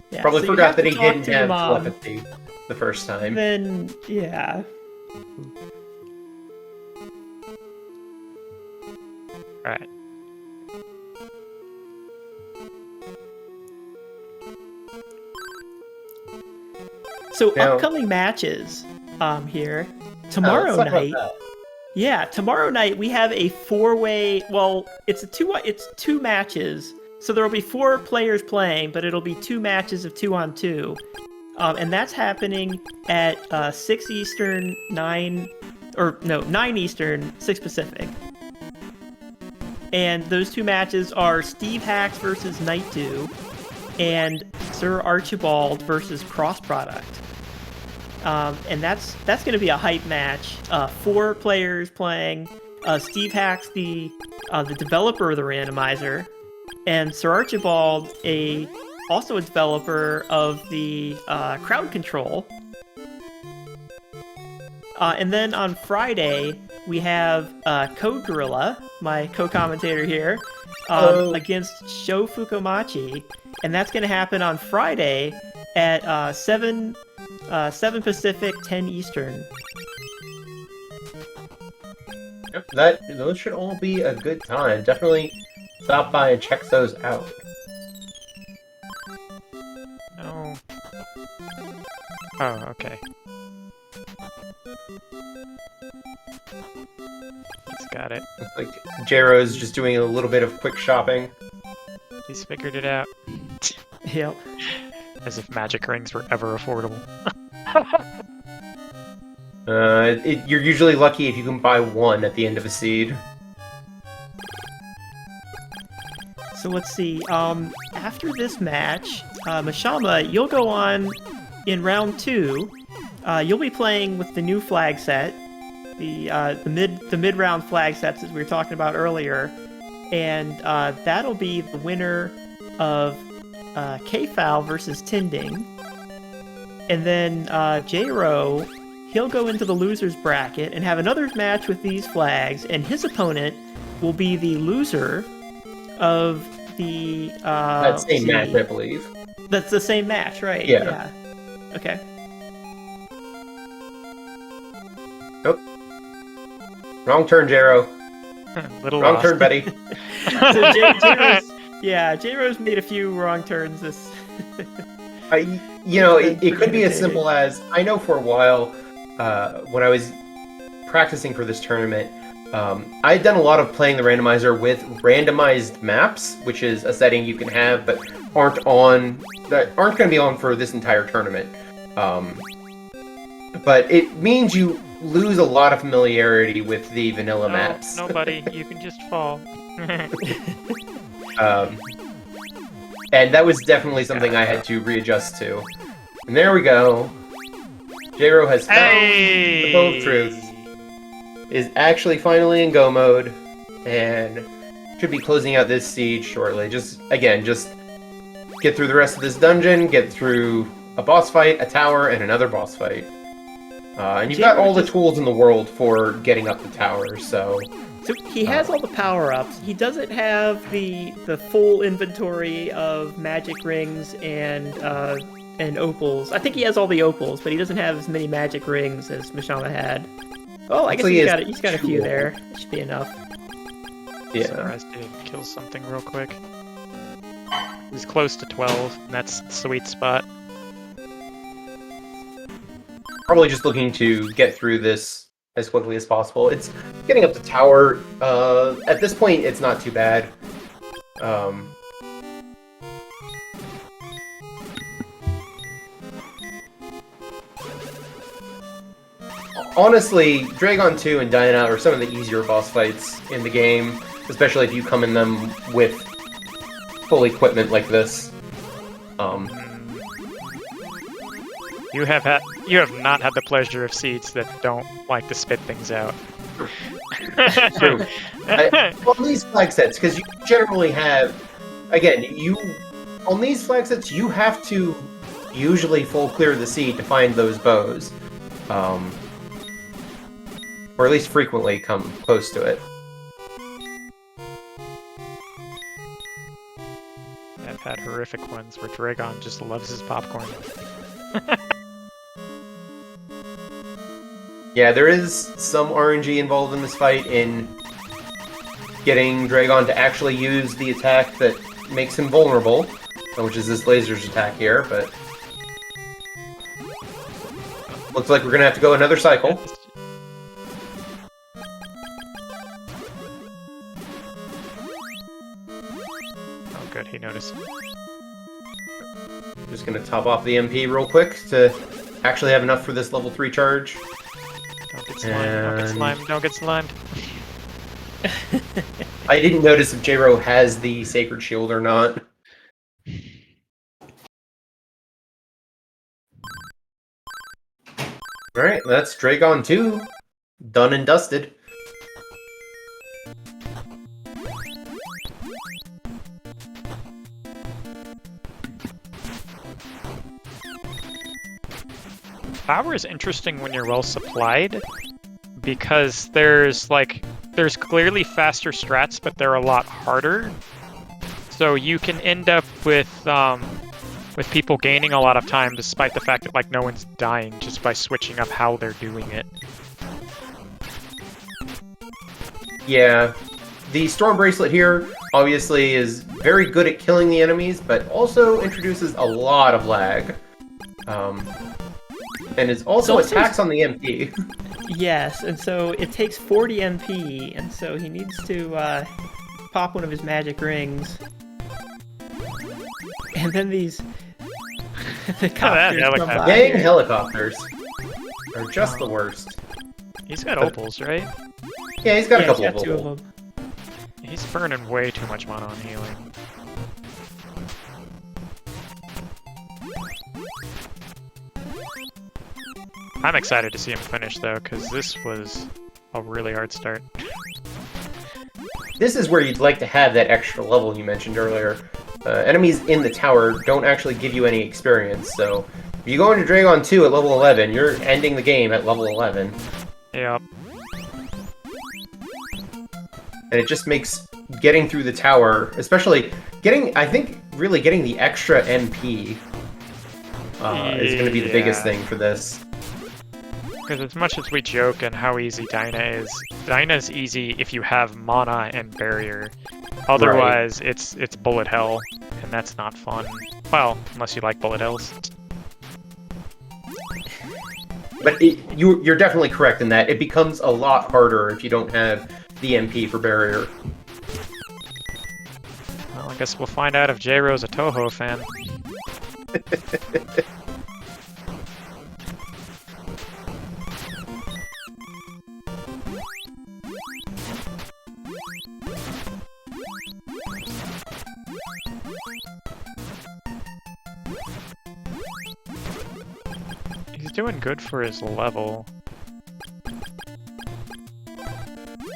Yeah, Probably so forgot that he didn't have Mom. telepathy the first time. Then, yeah. Alright. So Now- upcoming matches here. Tomorrow night. Yeah, tomorrow night we have a four-way. Well, it's two matches. So there will be 4 players playing, but it'll be 2 matches of 2-on-2, and that's happening at 6 Eastern, 9 Eastern, 6 Pacific. And those 2 matches are Steve Hacks versus Night Dew, and Sir Archibald versus Cross Product. And that's going to be a hype match. 4 players playing. Steve Hacks, the developer of the randomizer, and Sir Archibald, also a developer of the crowd control. And then on Friday we have Code Gorilla, my co-commentator here, against Sho Fukumachi, and that's going to happen on Friday at 7 Pacific, 10 Eastern. Yep, those should all be a good time. Definitely stop by and check those out. No. Oh, okay. He's got it. Looks like Jaro's just doing a little bit of quick shopping. He's figured it out. Yep. As if magic rings were ever affordable. You're usually lucky if you can buy 1 at the end of a seed. So let's see. After this match, Mashama, you'll go on in round 2. You'll be playing with the new flag set, the mid-round flag sets as we were talking about earlier, and that'll be the winner of K-Foul versus Tinding. And then J-Ro, he'll go into the losers bracket and have another match with these flags, and his opponent will be the loser of the That same match, I believe. That's the same match, right? Yeah. Okay. Nope. Wrong turn, Jaro. Little Wrong lost. turn, Betty. So J-Rose made a few wrong turns this. It could be as simple as, I know for a while, when I was practicing for this tournament, I had done a lot of playing the randomizer with randomized maps, which is a setting you can have, but aren't going to be on for this entire tournament. But it means you lose a lot of familiarity with the vanilla maps. No, buddy, you can just fall. And that was definitely something I had to readjust to. And there we go. J-Ro has found the bow of truth. Is actually finally in go mode, and should be closing out this siege shortly. Just get through the rest of this dungeon, get through a boss fight, a tower, and another boss fight. And you've got all the tools in the world for getting up the tower, so... So he has all the power-ups. He doesn't have the full inventory of magic rings and opals. I think he has all the opals, but he doesn't have as many magic rings as Mishama had. Oh, I guess he's got a few there. It should be enough. Yeah. Surprised he didn't kill something real quick. He's close to 12, and that's the sweet spot. Probably just looking to get through this as quickly as possible. It's getting up the tower. At this point, it's not too bad. Honestly, Dragon 2 and Diana are some of the easier boss fights in the game, especially if you come in them with full equipment like this. You have not had the pleasure of seeds that don't like to spit things out. True. On these flag sets, because you generally have, on these flag sets, you have to usually full clear the seed to find those bows. Or at least frequently come close to it. I've had horrific ones where Dragon just loves his popcorn. Yeah, there is some RNG involved in this fight in getting Dragon to actually use the attack that makes him vulnerable, which is this laser's attack here, but... Looks like we're gonna have to go another cycle. Oh good, he noticed. Just gonna top off the MP real quick to actually have enough for this level 3 charge. Don't get slimed, don't get slimed, don't get slimed. I didn't notice if J-Ro has the Sacred Shield or not. Alright, that's Dragon 2. Done and dusted. Power is interesting when you're well supplied, because there's clearly faster strats, but they're a lot harder. So you can end up with people gaining a lot of time, despite the fact that no one's dying just by switching up how they're doing it. Yeah. The Storm Bracelet here, obviously, is very good at killing the enemies, but also introduces a lot of lag. And it's also attacks on the MP. Yes, and so it takes 40 MP, and so he needs to pop one of his magic rings. And then these... the copters come by. Dang helicopters are just the worst. He's got opals, right? Yeah, he's got a couple he's got 2 of them. He's burning way too much mana on healing. I'm excited to see him finish, though, because this was a really hard start. This is where you'd like to have that extra level you mentioned earlier. Enemies in the tower don't actually give you any experience, so if you go into Dragon 2 at level 11, you're ending the game at level 11. Yep. And it just makes getting through the tower, especially I think really getting the extra MP is going to be the biggest thing for this. Because as much as we joke and how easy Dyna's easy if you have mana and barrier. Otherwise, it's bullet hell, and that's not fun. Well, unless you like bullet hells. But you're definitely correct in that it becomes a lot harder if you don't have the MP for barrier. Well, I guess we'll find out if J-Ro's a Toho fan. He's doing good for his level.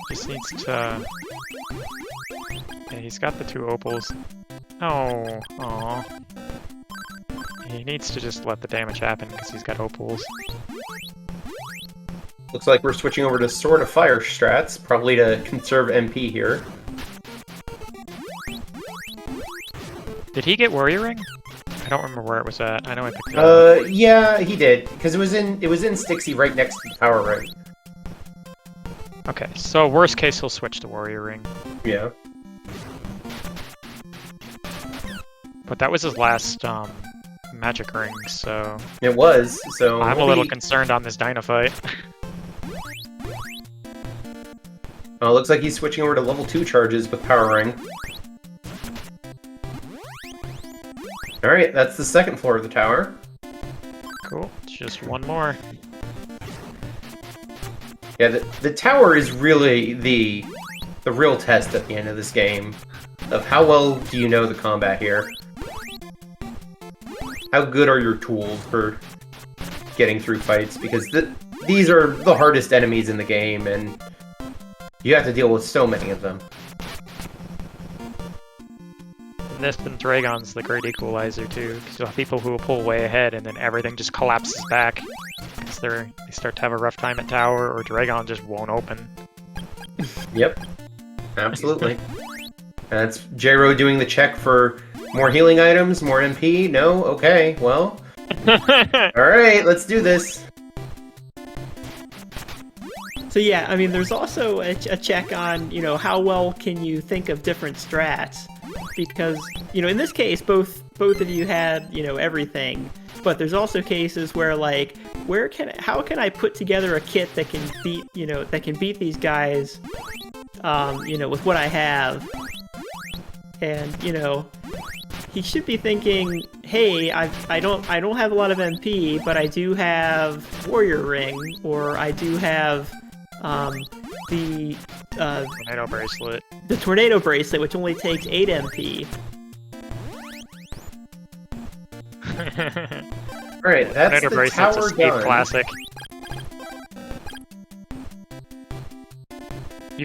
Just needs to... Yeah, he's got the 2 opals. Oh, aw. He needs to just let the damage happen because he's got opals. Looks like we're switching over to Sword of Fire strats, probably to conserve MP here. Did he get Warrior Ring? I don't remember where it was at. I know I picked it up. Yeah, he did, because it was in Stixie right next to the Power Ring. Okay, so worst case he'll switch to Warrior Ring. Yeah. But that was his last magic ring, so... It was, so... I'm a little concerned on this Dyna fight. Looks like he's switching over to level 2 charges with Power Ring. Alright, that's the second floor of the tower. Cool, just one more. Yeah, the tower is really the real test at the end of this game. Of how well do you know the combat here? How good are your tools for getting through fights? Because these are the hardest enemies in the game, and you have to deal with so many of them. This and Dragon's the great equalizer too, because you'll have people who will pull way ahead and then everything just collapses back because they start to have a rough time at tower, or Dragon just won't open. Yep, absolutely. And that's J-Ro doing the check for more healing items, more MP. No, okay, well, all right, let's do this. So yeah, I mean, there's also a check on, you know, how well can you think of different strats, because, you know, in this case, both of you had, you know, everything, but there's also cases where, like, how can I put together a kit that can beat, you know, these guys, you know, with what I have, and, you know, he should be thinking, hey, I don't have a lot of MP, but I do have Warrior Ring, or I do have the Tornado Bracelet. The Tornado Bracelet, which only takes 8 MP. Alright, that's Tornado the Bracelet's tower escape done. classic.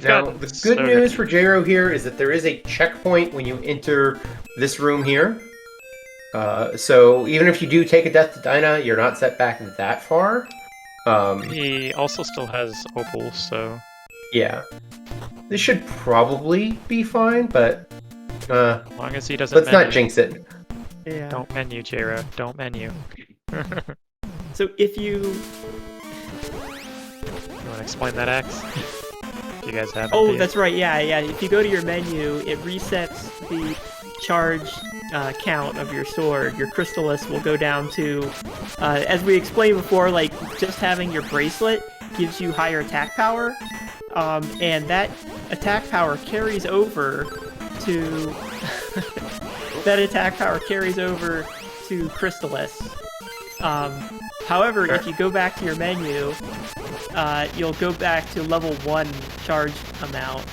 Now, the good news for J-Ro here is that there is a checkpoint when you enter this room here. So even if you do take a death to Dyna, you're not set back that far. He also still has opals, so... Yeah. This should probably be fine, but... as long as he doesn't let's menu. not jinx it. Yeah. Don't menu, J-Ro. Don't menu. So if you... You want to explain that, Axe? You guys have it, Oh, that's right, yeah. If you go to your menu, it resets the charge count of your sword. Your Crystalis will go down to, as we explained before, like, just having your bracelet gives you higher attack power, and that attack power carries over to... that attack power carries over to Crystalis. However, if you go back to your menu, you'll go back to level 1 charge amount.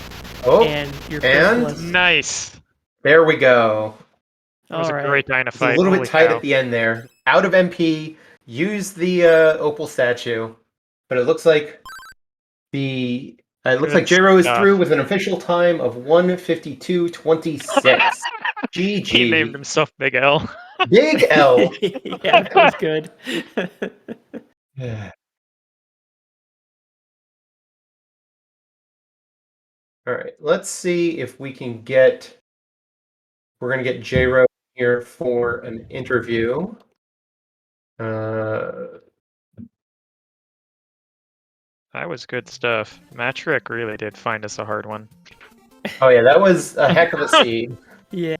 Oh, and your Crystalis... Nice! There we go. It was a great Dyna It's fight. a little Holy bit tight cow. at the end there. Out of MP, use the opal statue, but it looks like J-Ro is through with an official time of 1:52:26. GG. He named himself Big L. Big L. Yeah, that was good. All right, let's see if we can get. We're gonna get J-Ro here for an interview. That was good stuff. Matrick really did find us a hard one. Oh yeah, that was a heck of a seed. Yeah.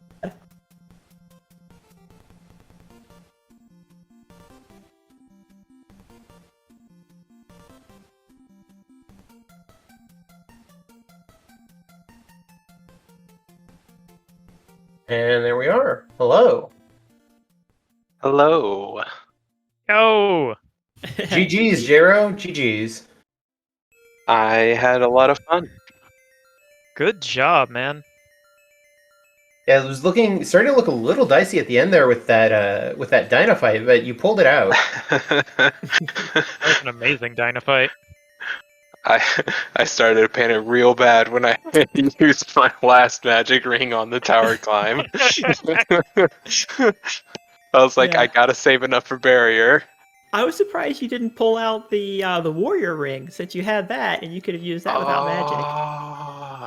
And there we are. Hello. Hello. Yo! GG's, Jero. GG's. I had a lot of fun. Good job, man. Yeah, it was starting to look a little dicey at the end there with that Dyna fight, but you pulled it out. That was an amazing Dynafite. I started to panic real bad when I used my last magic ring on the tower climb. I was like, Yeah. I gotta save enough for barrier. I was surprised you didn't pull out the warrior ring, since you had that and you could have used that without magic.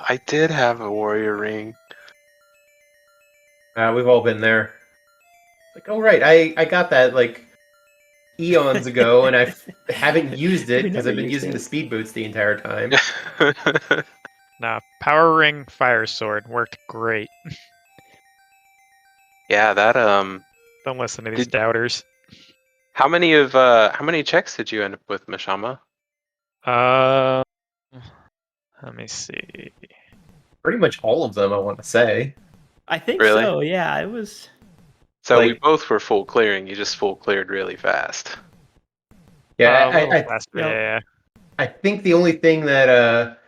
I did have a warrior ring. We've all been there. Like, oh right, I got that like eons ago, and I haven't used it We because never I've been used using it. the speed boots the entire time. Nah, Power Ring Fire Sword worked great. Yeah, that Don't listen to these doubters. How many checks did you end up with, Mashama? Let me see. Pretty much all of them, I want to say. I think Really? so, yeah. It was. So we Like- both were full clearing. You just full cleared really fast. Yeah, A little I faster, yeah. yeah. I think the only thing that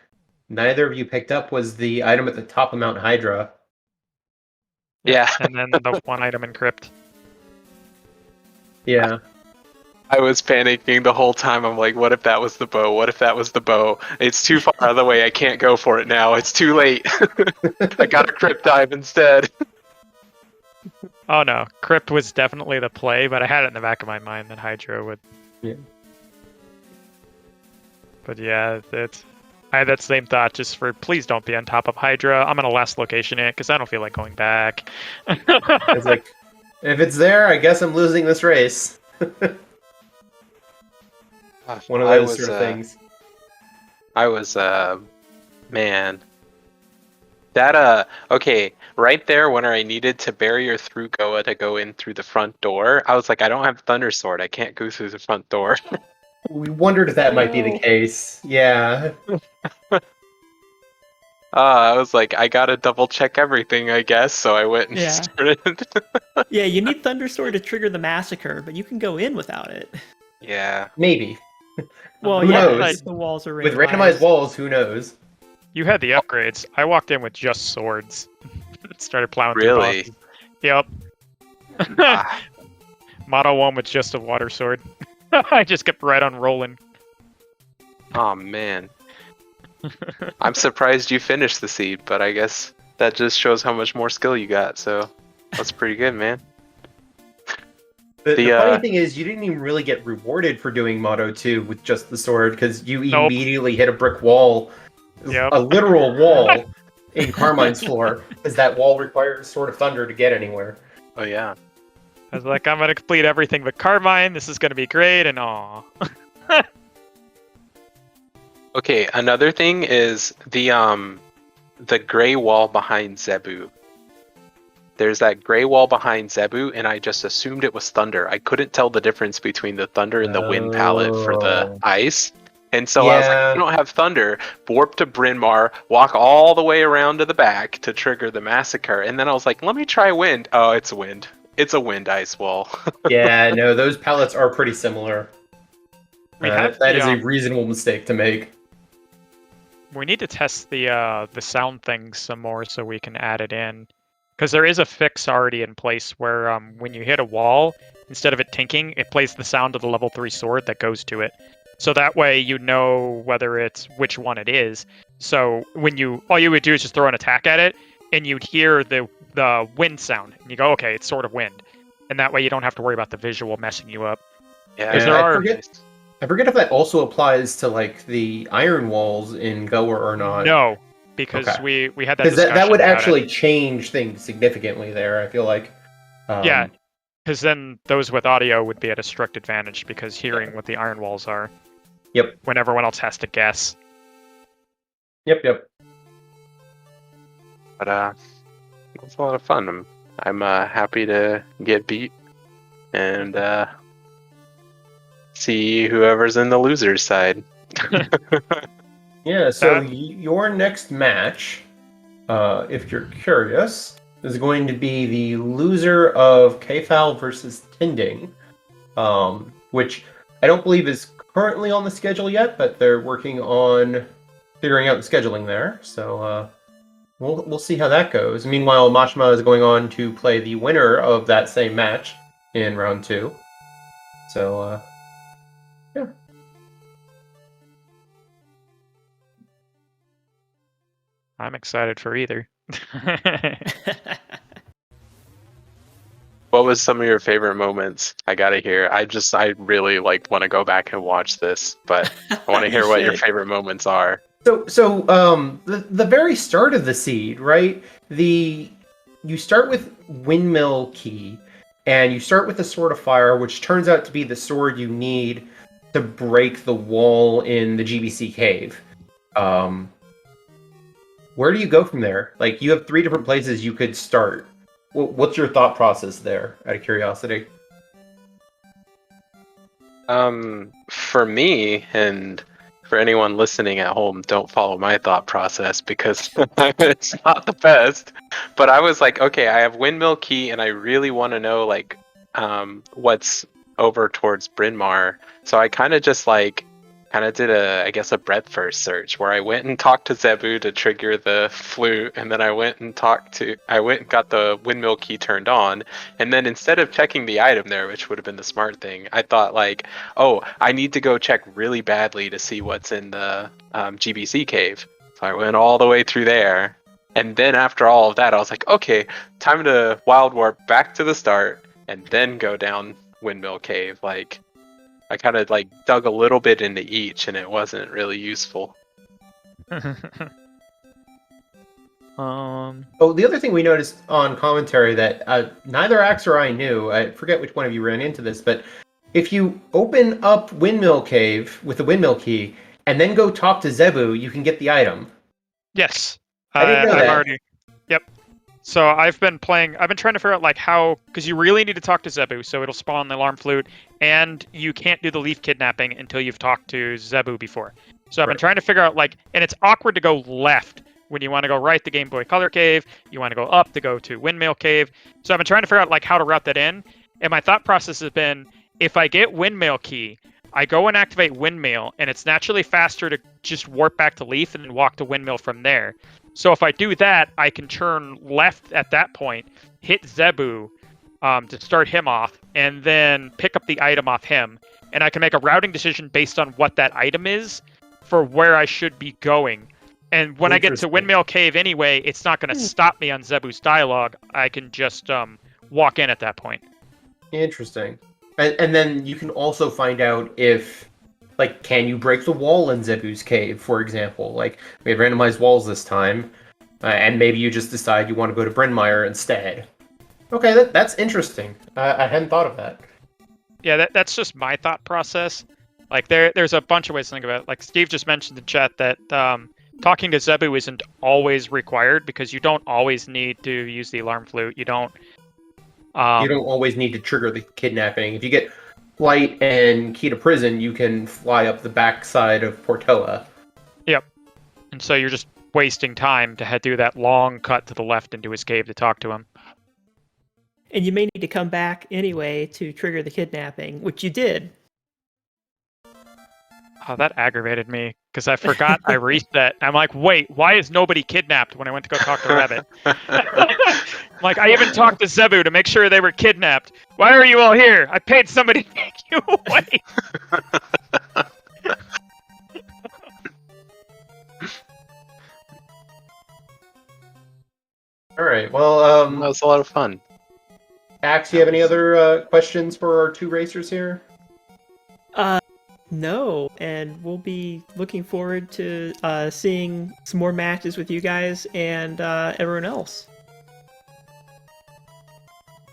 neither of you picked up was the item at the top of Mount Hydra. Yeah. And then the one item in Crypt. Yeah. I was panicking the whole time. I'm like, what if that was the bow? What if that was the bow? It's too far out of the way. I can't go for it now. It's too late. I got a crypt dive instead. Oh no, Crypt was definitely the play, but I had it in the back of my mind that Hydra would. Yeah. But yeah, I had that same thought just for please don't be on top of Hydra. I'm gonna last location it because I don't feel like going back. It's like, if it's there, I guess I'm losing this race. One of those sort of things. I was, man. That, okay, right there when I needed to barrier through Goa to go in through the front door, I was like, I don't have Thunder Sword. I can't go through the front door. We wondered if that might be the No. case. Yeah. I was like, I gotta double check everything, I guess, so I went and Yeah. started. Yeah, you need Thundersword to trigger the massacre, but you can go in without it. Yeah. Maybe. Well, Who yeah, knows? like the walls are With randomized walls, who knows? You had the upgrades. I walked in with just swords. Started plowing through Really? bosses. Yep. Ah, Model 1 with just a water sword. I just kept right on rolling. oh, man. I'm surprised you finished the seed, but I guess that just shows how much more skill you got, so that's pretty good, man. The The, funny thing is, you didn't even really get rewarded for doing Motto 2 with just the sword, because you Nope. immediately hit a brick wall. Yep. A literal wall in Carmine's floor, because that wall requires Sword of Thunder to get anywhere. Oh, yeah. I was like, I'm gonna complete everything but Carmine. This is gonna be great, and aw. Okay, another thing is the gray wall behind Zebu. There's that gray wall behind Zebu, and I just assumed it was thunder. I couldn't tell the difference between the thunder and the wind palette for the Oh. ice. And so I was like, Yeah. I don't have thunder. Warp to Bryn Mawr, walk all the way around to the back to trigger the massacre. And then I was like, let me try wind. Oh, it's wind. It's a wind ice wall. Yeah, no, those palettes are pretty similar. We have that the, is a reasonable mistake to make. We need to test the sound things some more so we can add it in. Because there is a fix already in place where when you hit a wall, instead of it tinking, it plays the sound of the level 3 sword that goes to it. So that way you know whether it's which one it is. So when all you would do is just throw an attack at it, and you'd hear the wind sound, and you go, okay, it's sort of wind. And that way you don't have to worry about the visual messing you up. Yeah, 'Cause there are- I forget if that also applies to like the iron walls in Goa or not. No, because Okay. we had that Because discussion that would about it. actually change things significantly there, I feel like. Yeah, because then those with audio would be at a strict advantage because hearing what the iron walls are. Yep. When everyone else has to guess. Yep. But it was a lot of fun. I'm happy to get beat and see whoever's in the loser's side. Yeah, so your next match, if you're curious, is going to be the loser of KFAL versus Tinding, which I don't believe is currently on the schedule yet, but they're working on figuring out the scheduling there. So we'll see how that goes. Meanwhile, Mashima is going on to play the winner of that same match in round 2. So yeah. I'm excited for either. What was some of your favorite moments? I gotta hear. I really want to go back and watch this, but I want to hear what your favorite moments are. So the very start of the seed, right? You start with Windmill Key, and you start with the Sword of Fire, which turns out to be the sword you need to break the wall in the GBC cave. Where do you go from there? Like, you have 3 different places you could start. What's your thought process there, out of curiosity? For me, and for anyone listening at home, don't follow my thought process because it's not the best. But I was like, okay, I have Windmill Key, and I really want to know what's over towards Bryn Mawr. So I kind of just did a breadth first search where I went and talked to Zebu to trigger the flute, and then I went and got the Windmill Key turned on, and then instead of checking the item there, which would have been the smart thing, I thought I need to go check really badly to see what's in the GBC cave. So I went all the way through there, and then after all of that, I was like, okay, time to wild warp back to the start, and then go down Windmill Cave. I kind of dug a little bit into each, and it wasn't really useful. Oh, the other thing we noticed on commentary that neither Axe or I knew, I forget which one of you ran into this, but if you open up Windmill Cave with the Windmill Key and then go talk to Zebu, you can get the item. Yes. I didn't know I'm that. already. Yep. So I've been trying to figure out how, because you really need to talk to Zebu, so it'll spawn the alarm flute, and you can't do the leaf kidnapping until you've talked to Zebu before. So I've been trying to figure out and it's awkward to go left when you want to go right to Game Boy Color Cave, you want to go up to go to Windmill Cave. So I've been trying to figure out how to route that in, and my thought process has been, if I get Windmill Key, I go and activate Windmill, and it's naturally faster to just warp back to Leaf and then walk to Windmill from there. So if I do that, I can turn left at that point, hit Zebu to start him off, and then pick up the item off him. And I can make a routing decision based on what that item is for where I should be going. And when I get to Windmill Cave anyway, it's not going to stop me on Zebu's dialogue. I can just walk in at that point. Interesting. And then you can also find out if, can you break the wall in Zebu's cave, for example? We have randomized walls this time, and maybe you just decide you want to go to Bryn Mawr instead. Okay, that's interesting. I hadn't thought of that. Yeah, that's just my thought process. There's a bunch of ways to think about it. Steve just mentioned in chat that talking to Zebu isn't always required because you don't always need to use the alarm flute. You don't always need to trigger the kidnapping. If you get Flight and Key to Prison, you can fly up the backside of Portoa. Yep. And so you're just wasting time to do that long cut to the left into his cave to talk to him. And you may need to come back anyway to trigger the kidnapping, which you did. Oh, that aggravated me because I forgot I reset. I'm like, wait, why is nobody kidnapped when I went to go talk to Rabbit? I even talked to Zebu to make sure they were kidnapped. Why are you all here? I paid somebody to take you away. All right. Well, That was a lot of fun. Axe, you have any other questions for our 2 racers here? No, and we'll be looking forward to seeing some more matches with you guys and everyone else.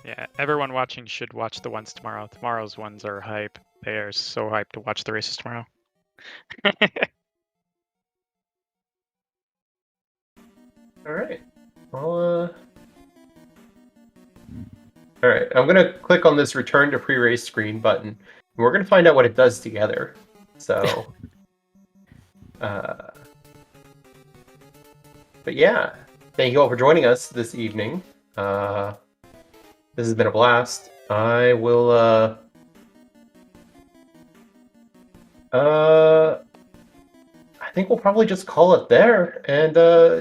Yeah, everyone watching should watch the ones tomorrow. Tomorrow's ones are hype. They are so hyped to watch the races tomorrow. All right. Well, all right. I'm gonna click on this return to pre-race screen button. And we're gonna find out what it does together. So, but yeah, thank you all for joining us this evening. This has been a blast. I will. I think we'll probably just call it there. And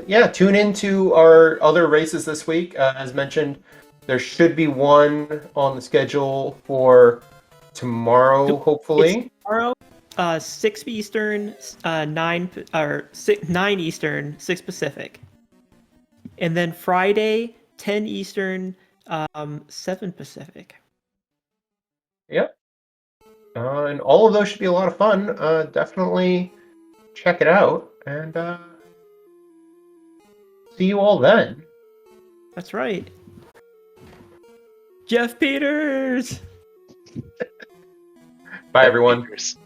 yeah, tune into our other races this week. As mentioned, there should be one on the schedule for tomorrow, hopefully. It's tomorrow, 6 Eastern, 9 Eastern, 6 Pacific. And then Friday, 10 Eastern, 7 Pacific. Yep. And all of those should be a lot of fun. Definitely check it out. And see you all then. That's right. Jeff Peters! Bye, everyone. Peters.